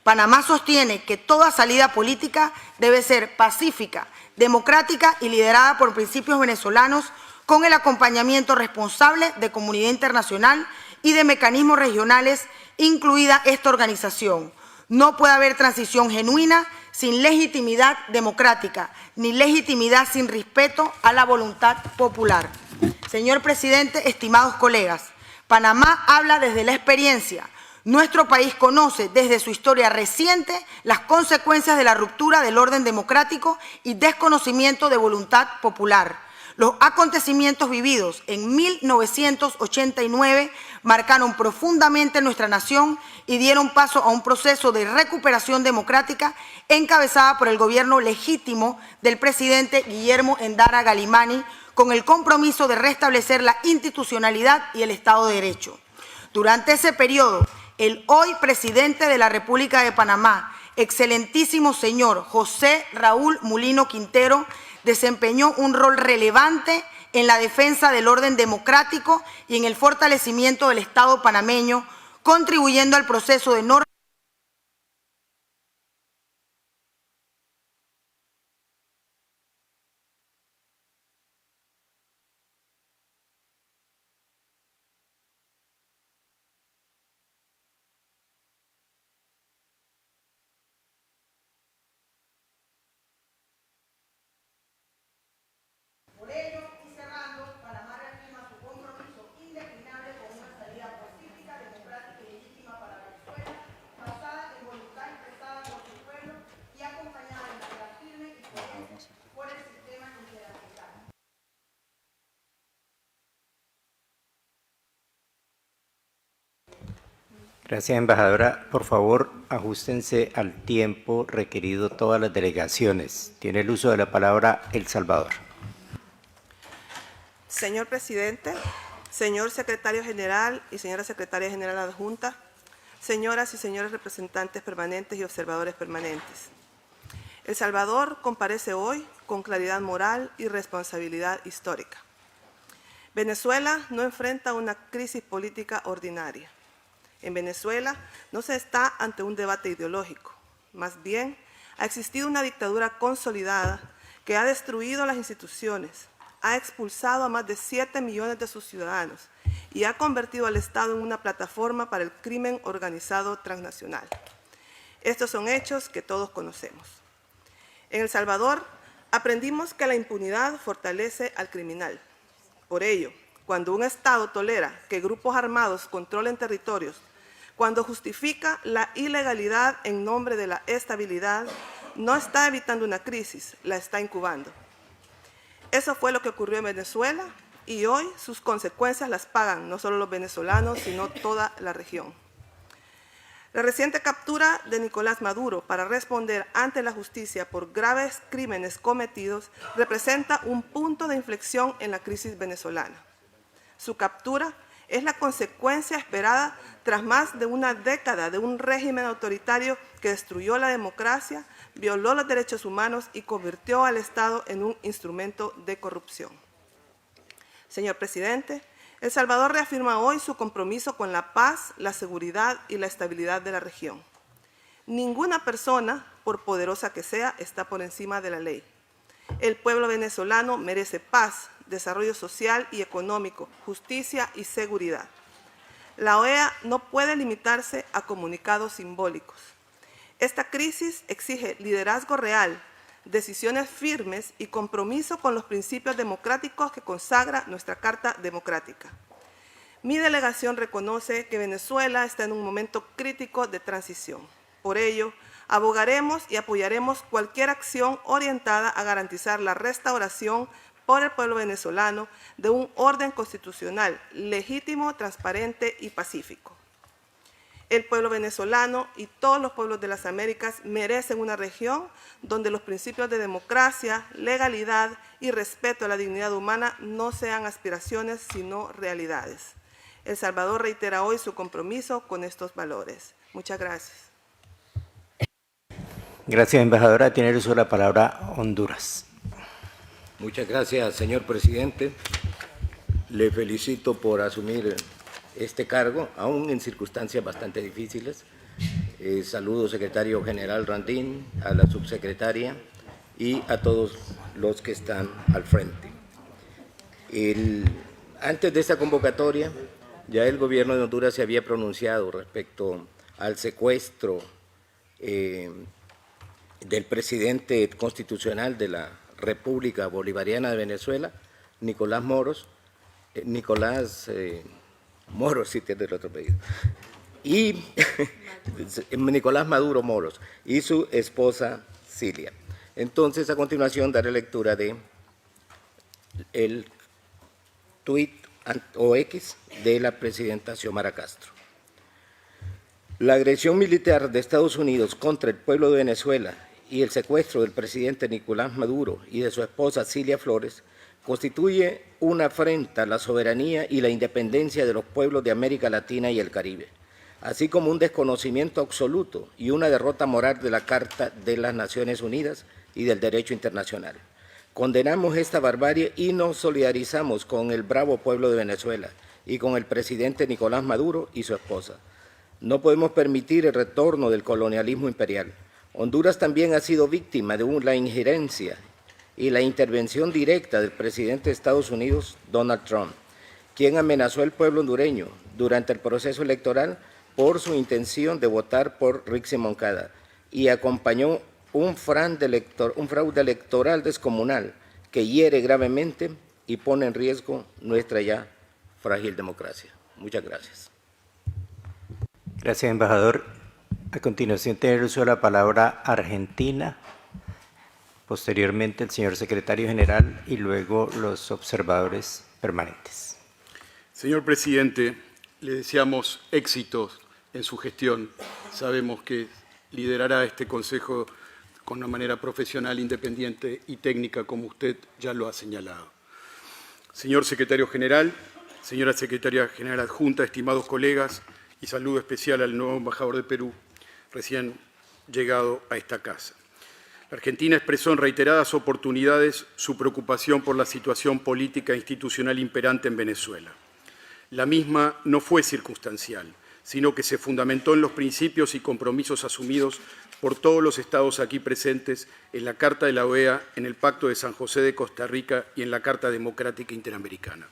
Panamá sostiene que toda salida política debe ser pacífica, democrática y liderada por principios venezolanos con el acompañamiento responsable de comunidad internacional y de mecanismos regionales, incluida esta organización. No puede haber transición genuina sin legitimidad democrática, ni legitimidad sin respeto a la voluntad popular. Señor presidente, estimados colegas, Panamá habla desde la experiencia. Nuestro país conoce desde su historia reciente las consecuencias de la ruptura del orden democrático y desconocimiento de voluntad popular. Los acontecimientos vividos en 1989 marcaron profundamente nuestra nación y dieron paso a un proceso de recuperación democrática encabezada por el gobierno legítimo del presidente Guillermo Endara Galimani, con el compromiso de restablecer la institucionalidad y el Estado de Derecho. Durante ese periodo, el hoy presidente de la República de Panamá, excelentísimo señor José Raúl Mulino Quintero, desempeñó un rol relevante en la defensa del orden democrático y en el fortalecimiento del Estado panameño, contribuyendo al proceso de normalización Gracias, embajadora. Por favor, ajustense al tiempo requerido todas las delegaciones. Tiene el uso de la palabra El Salvador. Señor presidente, señor secretario general y señora secretaria general adjunta, señoras y señores representantes permanentes y observadores permanentes. El Salvador comparece hoy con claridad moral y responsabilidad histórica. Venezuela no enfrenta una crisis política ordinaria. En Venezuela no se está ante un debate ideológico. Más bien, ha existido una dictadura consolidada que ha destruido las instituciones, ha expulsado a más de 7 millones de sus ciudadanos y ha convertido al Estado en una plataforma para el crimen organizado transnacional. Estos son hechos que todos conocemos. En El Salvador aprendimos que la impunidad fortalece al criminal. Por ello, cuando un Estado tolera que grupos armados controlen territorios, cuando justifica la ilegalidad en nombre de la estabilidad, no está evitando una crisis, la está incubando. Eso fue lo que ocurrió en Venezuela y hoy sus consecuencias las pagan no solo los venezolanos, sino toda la región. La reciente captura de Nicolás Maduro para responder ante la justicia por graves crímenes cometidos representa un punto de inflexión en la crisis venezolana. Su captura es la consecuencia esperada tras más de una década de un régimen autoritario que destruyó la democracia, violó los derechos humanos y convirtió al Estado en un instrumento de corrupción. Señor presidente, El Salvador reafirma hoy su compromiso con la paz, la seguridad y la estabilidad de la región. Ninguna persona, por poderosa que sea, está por encima de la ley. El pueblo venezolano merece paz, desarrollo social y económico, justicia y seguridad. La OEA no puede limitarse a comunicados simbólicos. Esta crisis exige liderazgo real, decisiones firmes y compromiso con los principios democráticos que consagra nuestra Carta Democrática. Mi delegación reconoce que Venezuela está en un momento crítico de transición. Por ello, abogaremos y apoyaremos cualquier acción orientada a garantizar la restauración por el pueblo venezolano de un orden constitucional legítimo, transparente y pacífico. El pueblo venezolano y todos los pueblos de las Américas merecen una región donde los principios de democracia, legalidad y respeto a la dignidad humana no sean aspiraciones, sino realidades. El Salvador reitera hoy su compromiso con estos valores. Muchas gracias. Gracias, embajadora. Tiene el uso de la palabra Honduras. Muchas gracias, señor presidente. Le felicito por asumir este cargo, aún en circunstancias bastante difíciles. Saludo, secretario general Randín, a la subsecretaria y a todos los que están al frente. Antes de esta convocatoria, ya el gobierno de Honduras se había pronunciado respecto al secuestro del presidente constitucional de la República Bolivariana de Venezuela, Nicolás Moros, sí tiene el otro apellido, y Nicolás Maduro Moros y su esposa Cilia. Entonces, a continuación, daré lectura de el tuit o X de la presidenta Xiomara Castro. La agresión militar de Estados Unidos contra el pueblo de Venezuela y el secuestro del presidente Nicolás Maduro y de su esposa Cilia Flores constituye una afrenta a la soberanía y la independencia de los pueblos de América Latina y el Caribe, así como un desconocimiento absoluto y una derrota moral de la Carta de las Naciones Unidas y del derecho internacional. Condenamos esta barbarie y nos solidarizamos con el bravo pueblo de Venezuela y con el presidente Nicolás Maduro y su esposa. No podemos permitir el retorno del colonialismo imperial. Honduras también ha sido víctima de la injerencia y la intervención directa del presidente de Estados Unidos, Donald Trump, quien amenazó al pueblo hondureño durante el proceso electoral por su intención de votar por Rixi Moncada y acompañó un fraude electoral descomunal que hiere gravemente y pone en riesgo nuestra ya frágil democracia. Muchas gracias. Gracias, embajador. A continuación, tiene el uso de la palabra Argentina, posteriormente el señor secretario general y luego los observadores permanentes. Señor presidente, le deseamos éxitos en su gestión. Sabemos que liderará este Consejo con una manera profesional, independiente y técnica, como usted ya lo ha señalado. Señor Secretario General, señora Secretaria General Adjunta, estimados colegas, y saludo especial al nuevo embajador de Perú, recién llegado a esta casa. La Argentina expresó en reiteradas oportunidades su preocupación por la situación política e institucional imperante en Venezuela. La misma no fue circunstancial, sino que se fundamentó en los principios y compromisos asumidos por todos los estados aquí presentes en la Carta de la OEA, en el Pacto de San José de Costa Rica y en la Carta Democrática Interamericana.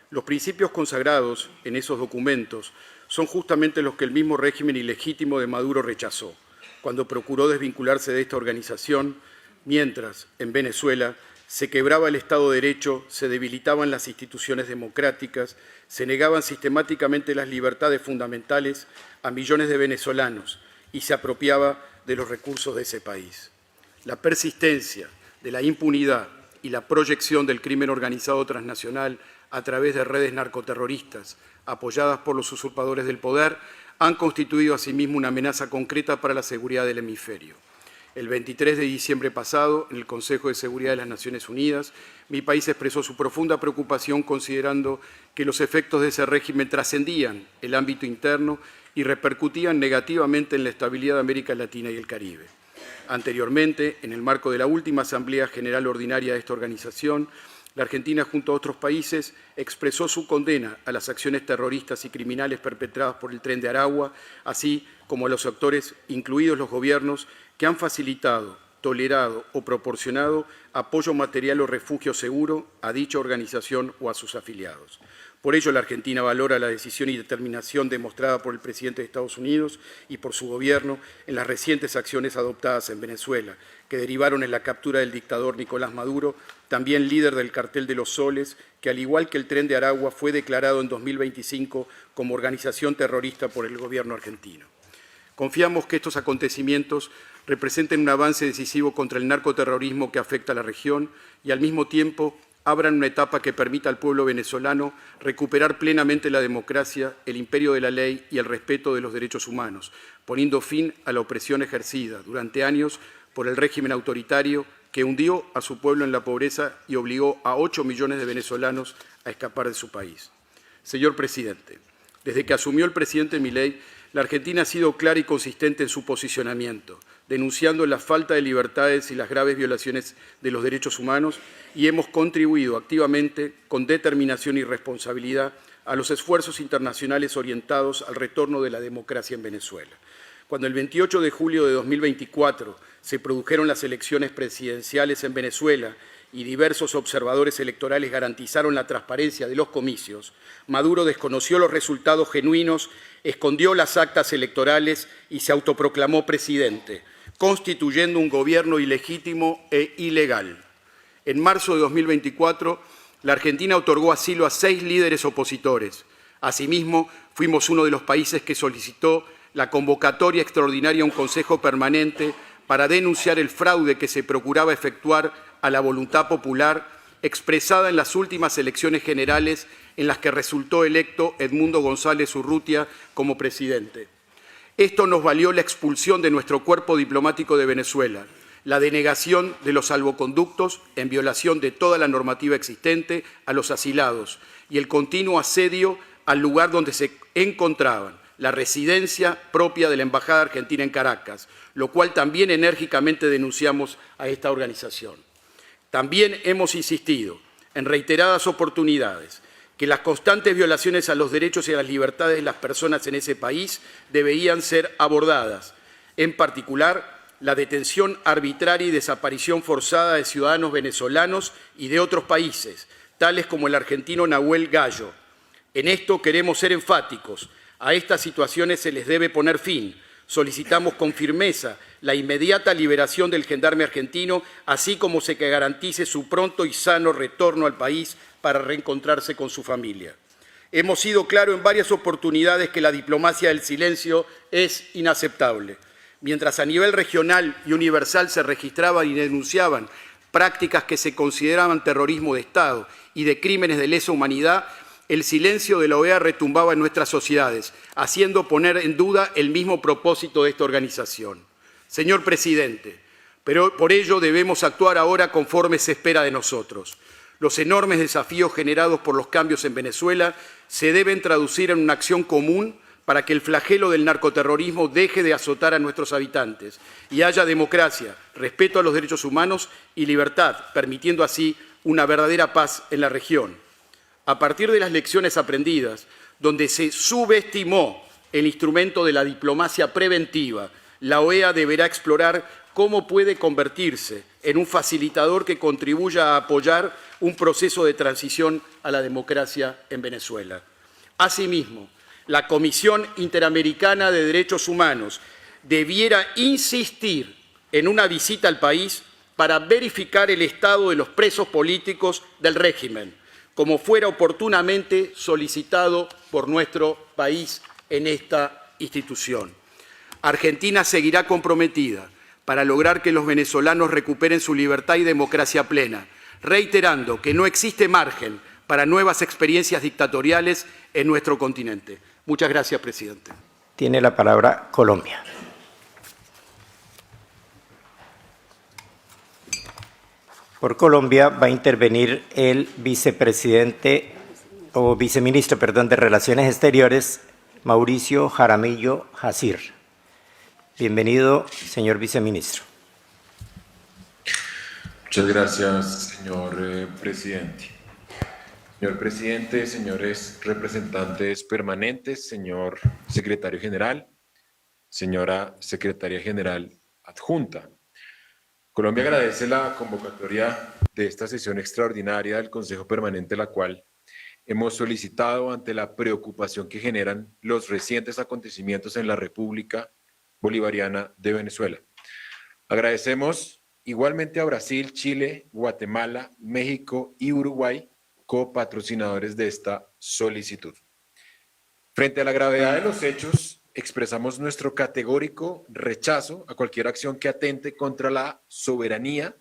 Los principios consagrados en esos documentos son justamente los que el mismo régimen ilegítimo de Maduro rechazó, cuando procuró desvincularse de esta organización, mientras, en Venezuela, se quebraba el Estado de Derecho, se debilitaban las instituciones democráticas, se negaban sistemáticamente las libertades fundamentales a millones de venezolanos y se apropiaba de los recursos de ese país. La persistencia de la impunidad y la proyección del crimen organizado transnacional a través de redes narcoterroristas apoyadas por los usurpadores del poder han constituido asimismo una amenaza concreta para la seguridad del hemisferio. El 23 de diciembre pasado, en el Consejo de Seguridad de las Naciones Unidas, mi país expresó su profunda preocupación considerando que los efectos de ese régimen trascendían el ámbito interno y repercutían negativamente en la estabilidad de América Latina y el Caribe. Anteriormente, en el marco de la última Asamblea General Ordinaria de esta organización, la Argentina, junto a otros países, expresó su condena a las acciones terroristas y criminales perpetradas por el Tren de Aragua, así como a los actores, incluidos los gobiernos, que han facilitado, tolerado o proporcionado apoyo material o refugio seguro a dicha organización o a sus afiliados. Por ello, la Argentina valora la decisión y determinación demostrada por el presidente de Estados Unidos y por su gobierno en las recientes acciones adoptadas en Venezuela, que derivaron en la captura del dictador Nicolás Maduro, también líder del Cartel de los Soles, que al igual que el Tren de Aragua fue declarado en 2025 como organización terrorista por el gobierno argentino. Confiamos que estos acontecimientos representen un avance decisivo contra el narcoterrorismo que afecta a la región y al mismo tiempo abran una etapa que permita al pueblo venezolano recuperar plenamente la democracia, el imperio de la ley y el respeto de los derechos humanos, poniendo fin a la opresión ejercida durante años por el régimen autoritario que hundió a su pueblo en la pobreza y obligó a 8 millones de venezolanos a escapar de su país. Señor presidente, desde que asumió el presidente Milei, la Argentina ha sido clara y consistente en su posicionamiento, denunciando la falta de libertades y las graves violaciones de los derechos humanos, y hemos contribuido activamente, con determinación y responsabilidad, a los esfuerzos internacionales orientados al retorno de la democracia en Venezuela. Cuando el 28 de julio de 2024 se produjeron las elecciones presidenciales en Venezuela y diversos observadores electorales garantizaron la transparencia de los comicios, Maduro desconoció los resultados genuinos, escondió las actas electorales y se autoproclamó presidente, constituyendo un gobierno ilegítimo e ilegal. En marzo de 2024, la Argentina otorgó asilo a 6 líderes opositores. Asimismo, fuimos uno de los países que solicitó la convocatoria extraordinaria a un Consejo Permanente para denunciar el fraude que se procuraba efectuar a la voluntad popular expresada en las últimas elecciones generales en las que resultó electo Edmundo González Urrutia como presidente. Esto nos valió la expulsión de nuestro cuerpo diplomático de Venezuela, la denegación de los salvoconductos en violación de toda la normativa existente a los asilados y el continuo asedio al lugar donde se encontraban, la residencia propia de la Embajada Argentina en Caracas, lo cual también enérgicamente denunciamos a esta organización. También hemos insistido en reiteradas oportunidades que las constantes violaciones a los derechos y a las libertades de las personas en ese país deberían ser abordadas, en particular la detención arbitraria y desaparición forzada de ciudadanos venezolanos y de otros países, tales como el argentino Nahuel Gallo. En esto queremos ser enfáticos. A estas situaciones se les debe poner fin. Solicitamos con firmeza la inmediata liberación del gendarme argentino, así como se que garantice su pronto y sano retorno al país para reencontrarse con su familia. Hemos sido claros en varias oportunidades que la diplomacia del silencio es inaceptable. Mientras a nivel regional y universal se registraban y denunciaban prácticas que se consideraban terrorismo de Estado y de crímenes de lesa humanidad, el silencio de la OEA retumbaba en nuestras sociedades, haciendo poner en duda el mismo propósito de esta organización. Señor presidente, pero por ello debemos actuar ahora conforme se espera de nosotros. Los enormes desafíos generados por los cambios en Venezuela se deben traducir en una acción común para que el flagelo del narcoterrorismo deje de azotar a nuestros habitantes y haya democracia, respeto a los derechos humanos y libertad, permitiendo así una verdadera paz en la región. A partir de las lecciones aprendidas, donde se subestimó el instrumento de la diplomacia preventiva, la OEA deberá explorar cómo puede convertirse en un facilitador que contribuya a apoyar un proceso de transición a la democracia en Venezuela. Asimismo, la Comisión Interamericana de Derechos Humanos debiera insistir en una visita al país para verificar el estado de los presos políticos del régimen, como fuera oportunamente solicitado por nuestro país en esta institución. Argentina seguirá comprometida para lograr que los venezolanos recuperen su libertad y democracia plena, reiterando que no existe margen para nuevas experiencias dictatoriales en nuestro continente. Muchas gracias, presidente. Tiene la palabra Colombia. Por Colombia va a intervenir el vicepresidente o viceministro, de Relaciones Exteriores, Mauricio Jaramillo Jacir. Bienvenido, señor viceministro. Muchas gracias, señor presidente. Señor presidente, señores representantes permanentes, señor secretario general, señora secretaria general adjunta. Colombia agradece la convocatoria de esta sesión extraordinaria del Consejo Permanente, la cual hemos solicitado ante la preocupación que generan los recientes acontecimientos en la República Bolivariana de Venezuela. Agradecemos igualmente a Brasil, Chile, Guatemala, México y Uruguay, copatrocinadores de esta solicitud. Frente a la gravedad de los hechos, expresamos nuestro categórico rechazo a cualquier acción que atente contra la soberanía,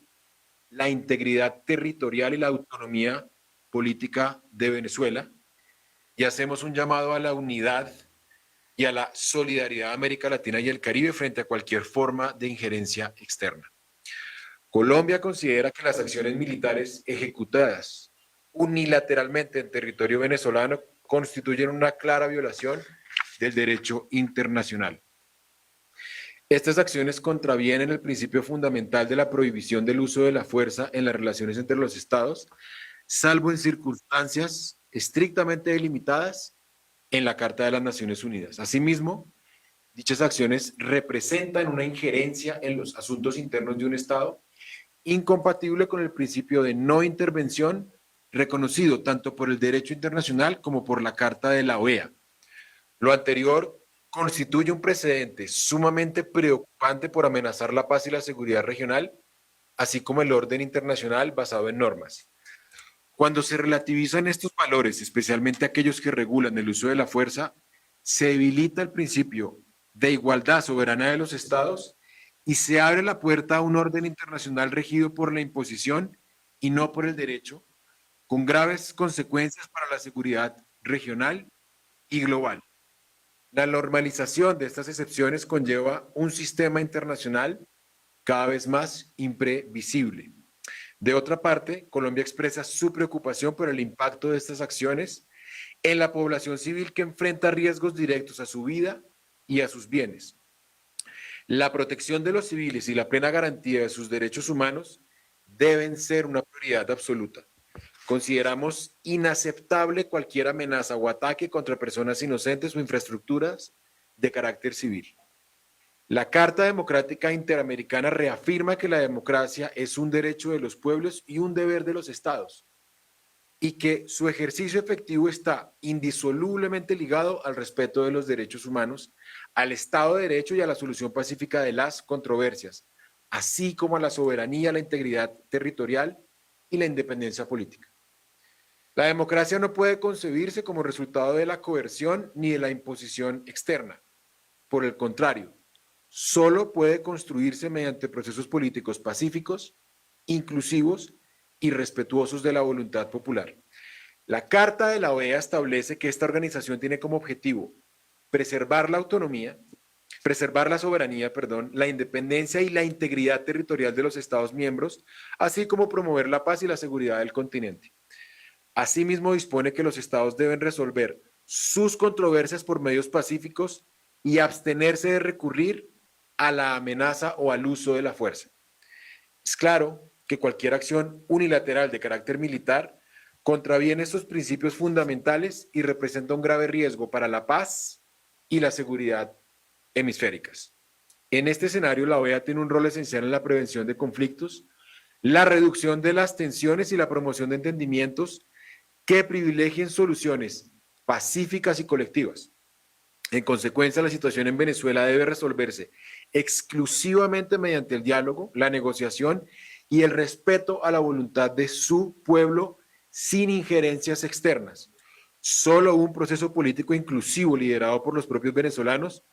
la integridad territorial y la autonomía política de Venezuela, y hacemos un llamado a la unidad y a la solidaridad de América Latina y el Caribe frente a cualquier forma de injerencia externa. Colombia considera que las acciones militares ejecutadas unilateralmente en territorio venezolano constituyen una clara violación del derecho internacional. Estas acciones contravienen el principio fundamental de la prohibición del uso de la fuerza en las relaciones entre los estados, salvo en circunstancias estrictamente delimitadas en la Carta de las Naciones Unidas. Asimismo, dichas acciones representan una injerencia en los asuntos internos de un Estado incompatible con el principio de no intervención reconocido tanto por el derecho internacional como por la Carta de la OEA. Lo anterior constituye un precedente sumamente preocupante por amenazar la paz y la seguridad regional, así como el orden internacional basado en normas. Cuando se relativizan estos valores, especialmente aquellos que regulan el uso de la fuerza, se debilita el principio de igualdad soberana de los estados y se abre la puerta a un orden internacional regido por la imposición y no por el derecho, con graves consecuencias para la seguridad regional y global. La normalización de estas excepciones conlleva un sistema internacional cada vez más imprevisible. De otra parte, Colombia expresa su preocupación por el impacto de estas acciones en la población civil que enfrenta riesgos directos a su vida y a sus bienes. La protección de los civiles y la plena garantía de sus derechos humanos deben ser una prioridad absoluta. Consideramos inaceptable cualquier amenaza o ataque contra personas inocentes o infraestructuras de carácter civil. La Carta Democrática Interamericana reafirma que la democracia es un derecho de los pueblos y un deber de los estados, y que su ejercicio efectivo está indisolublemente ligado al respeto de los derechos humanos, al Estado de Derecho y a la solución pacífica de las controversias, así como a la soberanía, la integridad territorial y la independencia política. La democracia no puede concebirse como resultado de la coerción ni de la imposición externa. Por el contrario, solo puede construirse mediante procesos políticos pacíficos, inclusivos y respetuosos de la voluntad popular. La Carta de la OEA establece que esta organización tiene como objetivo preservar la autonomía, preservar la soberanía, la independencia y la integridad territorial de los Estados miembros, así como promover la paz y la seguridad del continente. Asimismo, dispone que los Estados deben resolver sus controversias por medios pacíficos y abstenerse de recurrir a la amenaza o al uso de la fuerza. Es claro que cualquier acción unilateral de carácter militar contraviene estos principios fundamentales y representa un grave riesgo para la paz y la seguridad hemisféricas. En este escenario, la OEA tiene un rol esencial en la prevención de conflictos, la reducción de las tensiones y la promoción de entendimientos que privilegien soluciones pacíficas y colectivas. En consecuencia, la situación en Venezuela debe resolverse exclusivamente mediante el diálogo, la negociación y el respeto a la voluntad de su pueblo sin injerencias externas. Solo un proceso político inclusivo liderado por los propios venezolanos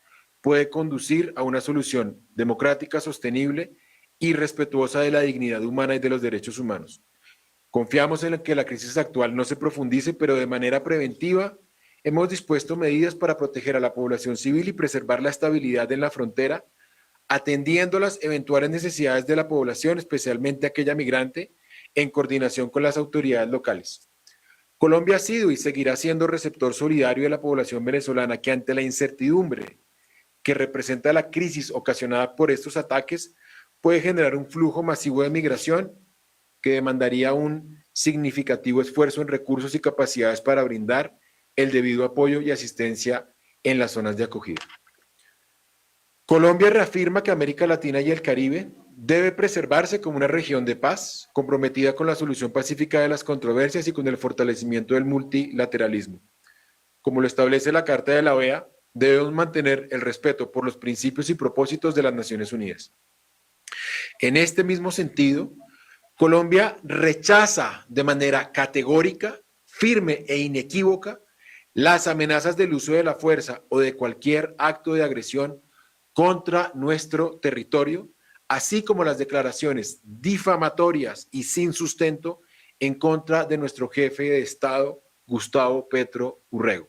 puede conducir a una solución democrática, sostenible y respetuosa de la dignidad humana y de los derechos humanos. Confiamos en que la crisis actual no se profundice, pero de manera preventiva hemos dispuesto medidas para proteger a la población civil y preservar la estabilidad en la frontera, atendiendo las eventuales necesidades de la población, especialmente aquella migrante, en coordinación con las autoridades locales. Colombia ha sido y seguirá siendo receptor solidario de la población venezolana que, ante la incertidumbre que representa la crisis ocasionada por estos ataques, puede generar un flujo masivo de migración que demandaría un significativo esfuerzo en recursos y capacidades para brindar el debido apoyo y asistencia en las zonas de acogida. Colombia reafirma que América Latina y el Caribe debe preservarse como una región de paz, comprometida con la solución pacífica de las controversias y con el fortalecimiento del multilateralismo. Como lo establece la Carta de la OEA, debemos mantener el respeto por los principios y propósitos de las Naciones Unidas. En este mismo sentido, Colombia rechaza de manera categórica, firme e inequívoca las amenazas del uso de la fuerza o de cualquier acto de agresión contra nuestro territorio, así como las declaraciones difamatorias y sin sustento en contra de nuestro jefe de Estado, Gustavo Petro Urrego.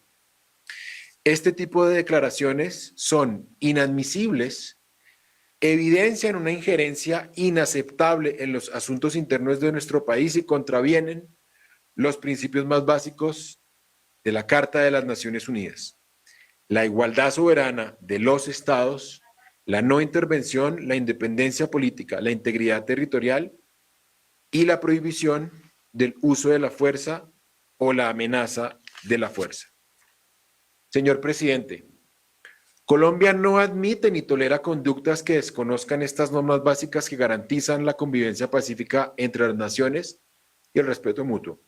Este tipo de declaraciones son inadmisibles, evidencian una injerencia inaceptable en los asuntos internos de nuestro país y contravienen los principios más básicos de la Carta de las Naciones Unidas: la igualdad soberana de los estados, la no intervención, la independencia política, la integridad territorial y la prohibición del uso de la fuerza o la amenaza de la fuerza. Señor presidente, Colombia no admite ni tolera conductas que desconozcan estas normas básicas que garantizan la convivencia pacífica entre las naciones y el respeto mutuo.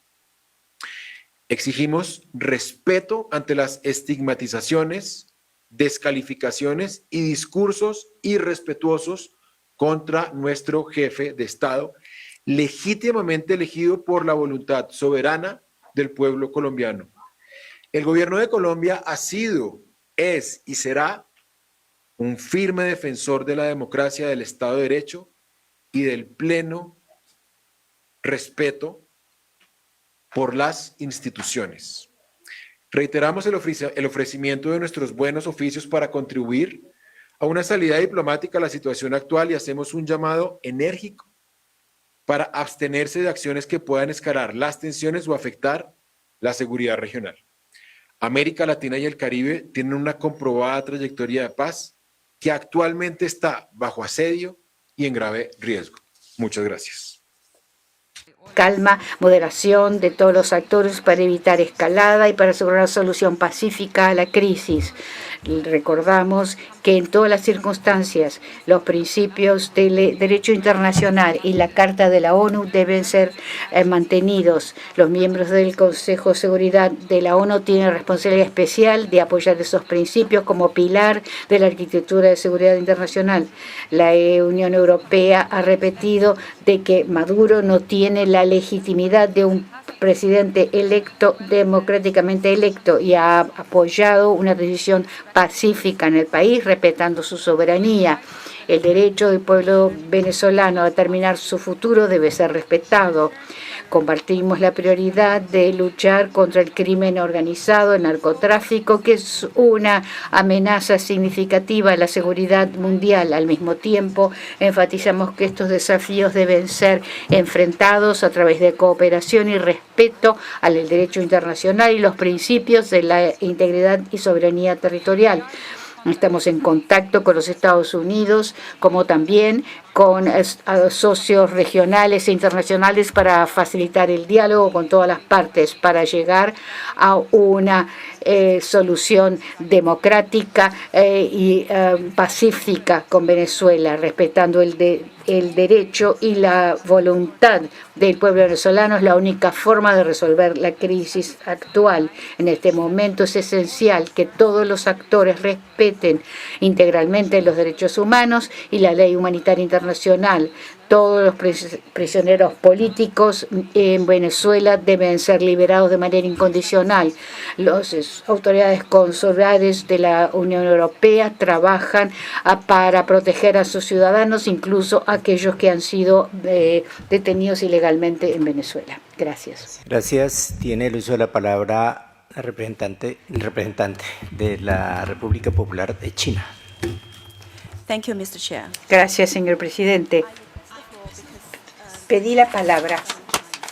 Exigimos respeto ante las estigmatizaciones, descalificaciones y discursos irrespetuosos contra nuestro jefe de Estado, legítimamente elegido por la voluntad soberana del pueblo colombiano. El gobierno de Colombia ha sido, es y será un firme defensor de la democracia, del Estado de Derecho y del pleno respeto por las instituciones. Reiteramos el ofrecimiento de nuestros buenos oficios para contribuir a una salida diplomática a la situación actual y hacemos un llamado enérgico para abstenerse de acciones que puedan escalar las tensiones o afectar la seguridad regional. América Latina y el Caribe tienen una comprobada trayectoria de paz que actualmente está bajo asedio y en grave riesgo. Muchas gracias. Calma, moderación de todos los actores para evitar escalada y para asegurar una solución pacífica a la crisis. Recordamos que en todas las circunstancias los principios del derecho internacional y la Carta de la ONU deben ser mantenidos. Los miembros del Consejo de Seguridad de la ONU tienen responsabilidad especial de apoyar esos principios como pilar de la arquitectura de seguridad internacional. La Unión Europea ha repetido de que Maduro no tiene la legitimidad de un presidente electo, democráticamente electo, y ha apoyado una decisión pacífica en el país, respetando su soberanía. El derecho del pueblo venezolano a determinar su futuro debe ser respetado. Compartimos la prioridad de luchar contra el crimen organizado, el narcotráfico, que es una amenaza significativa a la seguridad mundial. Al mismo tiempo, enfatizamos que estos desafíos deben ser enfrentados a través de cooperación y respeto al derecho internacional y los principios de la integridad y soberanía territorial. Estamos en contacto con los Estados Unidos, como también con socios regionales e internacionales para facilitar el diálogo con todas las partes, para llegar a una solución democrática y pacífica con Venezuela, respetando el derecho y la voluntad del pueblo venezolano. Es la única forma de resolver la crisis actual. En este momento es esencial que todos los actores respeten integralmente los derechos humanos y la ley humanitaria internacional. Todos los prisioneros políticos en Venezuela deben ser liberados de manera incondicional. Las autoridades consulares de la Unión Europea trabajan para proteger a sus ciudadanos, incluso aquellos que han sido detenidos ilegalmente en Venezuela. Gracias. Gracias. Tiene el uso de la palabra el representante de la República Popular de China. Thank you, Mr. Chair. Gracias, señor presidente. Pedí la palabra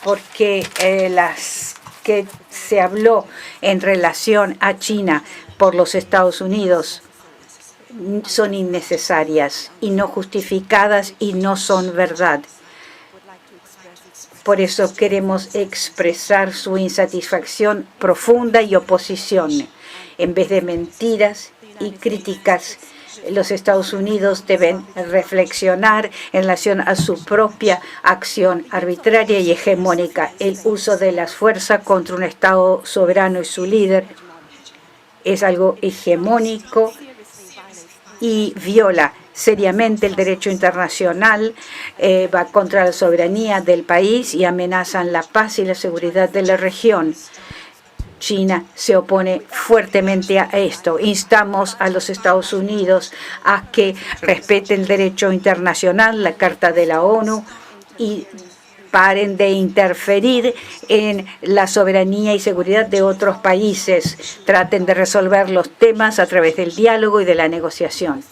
porque las que se habló en relación a China por los Estados Unidos son innecesarias y no justificadas y no son verdad. Por eso queremos expresar su insatisfacción profunda y oposición. En vez de mentiras y críticas, los Estados Unidos deben reflexionar en relación a su propia acción arbitraria y hegemónica. El uso de las fuerzas contra un Estado soberano y su líder es algo hegemónico y viola seriamente el derecho internacional, va contra la soberanía del país y amenazan la paz y la seguridad de la región. China se opone fuertemente a esto. Instamos a los Estados Unidos a que respeten el derecho internacional, la Carta de la ONU, y paren de interferir en la soberanía y seguridad de otros países. Traten de resolver los temas a través del diálogo y de la negociación.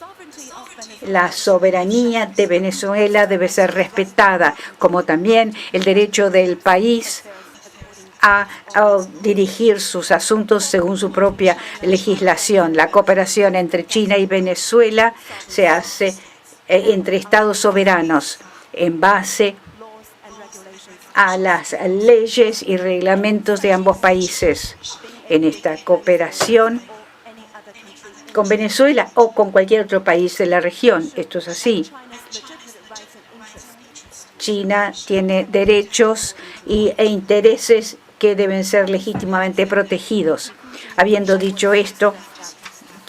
La soberanía de Venezuela debe ser respetada, como también el derecho del país a dirigir sus asuntos según su propia legislación. La cooperación entre China y Venezuela se hace entre estados soberanos en base a las leyes y reglamentos de ambos países. En esta cooperación con Venezuela o con cualquier otro país de la región, esto es así. China tiene derechos e intereses que deben ser legítimamente protegidos. Habiendo dicho esto,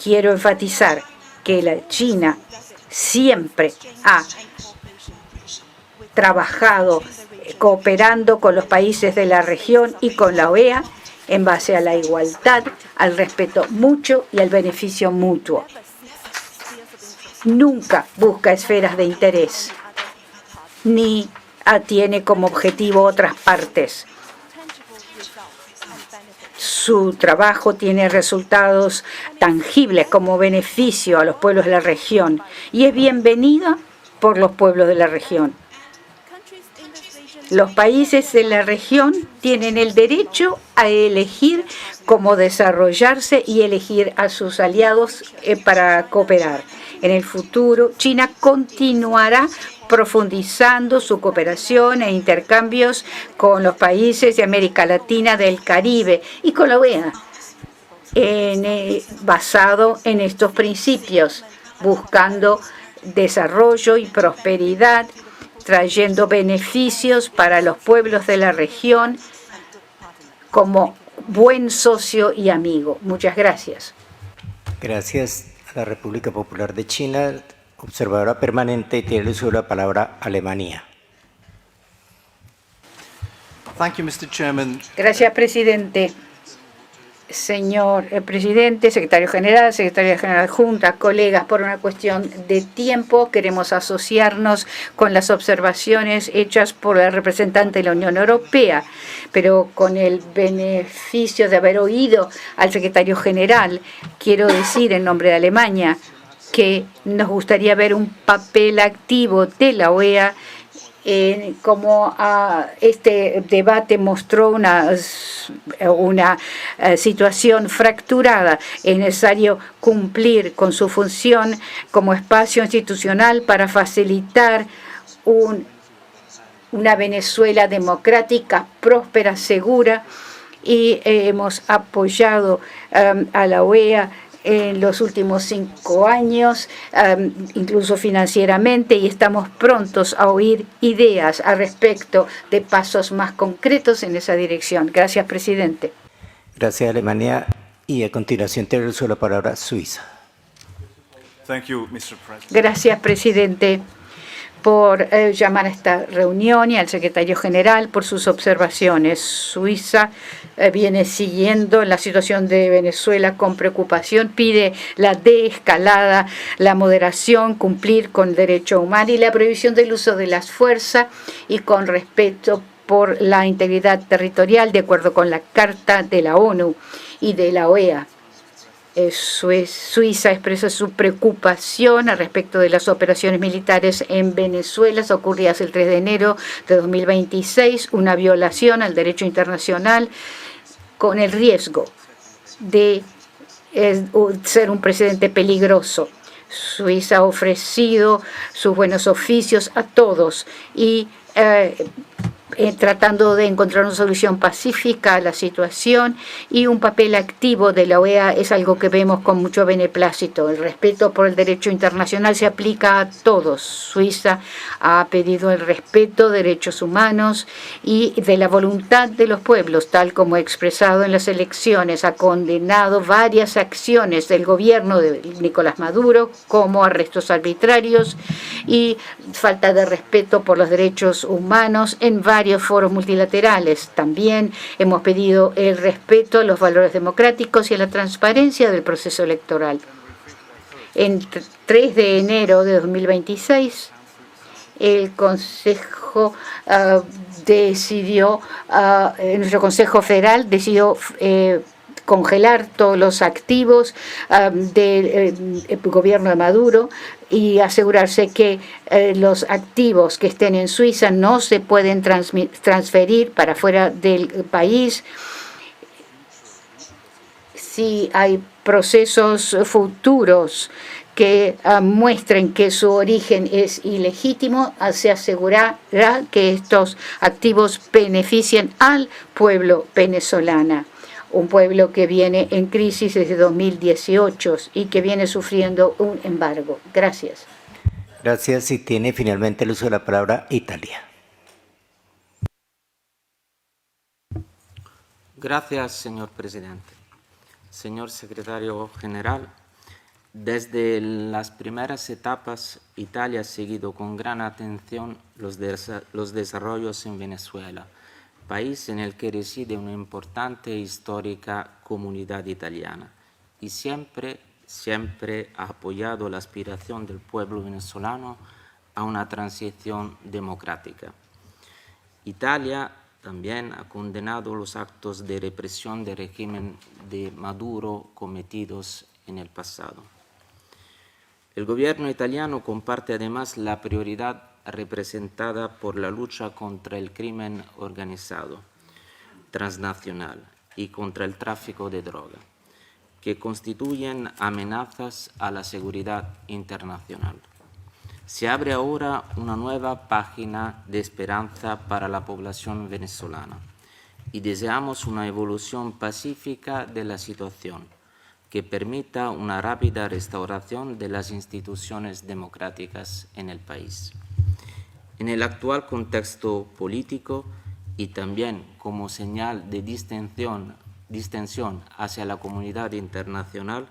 quiero enfatizar que la China siempre ha trabajado cooperando con los países de la región y con la OEA en base a la igualdad, al respeto mutuo y al beneficio mutuo. Nunca busca esferas de interés, ni tiene como objetivo otras partes. Su trabajo tiene resultados tangibles como beneficio a los pueblos de la región y es bienvenida por los pueblos de la región. Los países de la región tienen el derecho a elegir cómo desarrollarse y elegir a sus aliados para cooperar. En el futuro, China continuará profundizando su cooperación e intercambios con los países de América Latina, del Caribe y con la OEA, basado en estos principios, buscando desarrollo y prosperidad, trayendo beneficios para los pueblos de la región como buen socio y amigo. Muchas gracias. Gracias a la República Popular de China. Observadora permanente, tiene el uso de la palabra Alemania. Thank you, Mr. Chairman. Gracias, presidente. Señor presidente, secretario general adjunta, colegas, por una cuestión de tiempo queremos asociarnos con las observaciones hechas por el representante de la Unión Europea, pero con el beneficio de haber oído al secretario general, quiero decir en nombre de Alemania que nos gustaría ver un papel activo de la OEA. Como este debate mostró una situación fracturada, es necesario cumplir con su función como espacio institucional para facilitar una Venezuela democrática, próspera, segura, y hemos apoyado a la OEA en los últimos 5 años, incluso financieramente, y estamos prontos a oír ideas al respecto de pasos más concretos en esa dirección. Gracias, presidente. Gracias, Alemania. Y a continuación tiene el uso de la palabra Suiza. Gracias, presidente, por llamar a esta reunión y al secretario general por sus observaciones. Suiza viene siguiendo la situación de Venezuela con preocupación, pide la desescalada, la moderación, cumplir con el derecho humano y la prohibición del uso de las fuerzas y con respeto por la integridad territorial de acuerdo con la Carta de la ONU y de la OEA. Suiza expresa su preocupación al respecto de las operaciones militares en Venezuela ocurridas el 3 de enero de 2026, una violación al derecho internacional con el riesgo de ser un precedente peligroso. Suiza ha ofrecido sus buenos oficios a todos y tratando de encontrar una solución pacífica a la situación, y un papel activo de la OEA es algo que vemos con mucho beneplácito. El respeto por el derecho internacional se aplica a todos. Suiza ha pedido el respeto de derechos humanos y de la voluntad de los pueblos, tal como expresado en las elecciones. Ha condenado varias acciones del gobierno de Nicolás Maduro, como arrestos arbitrarios y falta de respeto por los derechos humanos en varios foros multilaterales. También hemos pedido el respeto a los valores democráticos y a la transparencia del proceso electoral. En 3 de enero de 2026, el Consejo nuestro Consejo Federal decidió congelar todos los activos del gobierno de Maduro y asegurarse que los activos que estén en Suiza no se pueden transferir para fuera del país. Si hay procesos futuros que muestren que su origen es ilegítimo, se asegurará que estos activos beneficien al pueblo venezolano. Un pueblo que viene en crisis desde 2018 y que viene sufriendo un embargo. Gracias. Gracias. Y tiene finalmente el uso de la palabra Italia. Gracias, señor presidente. Señor secretario general, desde las primeras etapas, Italia ha seguido con gran atención los desarrollos en Venezuela, país en el que reside una importante e histórica comunidad italiana, y siempre ha apoyado la aspiración del pueblo venezolano a una transición democrática. Italia también ha condenado los actos de represión del régimen de Maduro cometidos en el pasado. El gobierno italiano comparte además la prioridad representada por la lucha contra el crimen organizado, transnacional y contra el tráfico de droga, que constituyen amenazas a la seguridad internacional. Se abre ahora una nueva página de esperanza para la población venezolana y deseamos una evolución pacífica de la situación que permita una rápida restauración de las instituciones democráticas en el país. En el actual contexto político y también como señal de distensión hacia la comunidad internacional,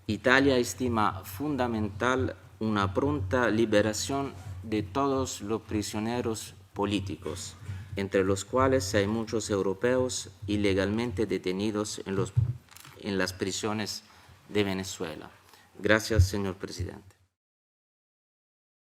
Italia estima fundamental una pronta liberación de todos los prisioneros políticos, entre los cuales hay muchos europeos ilegalmente detenidos en las prisiones de Venezuela. Gracias, señor presidente.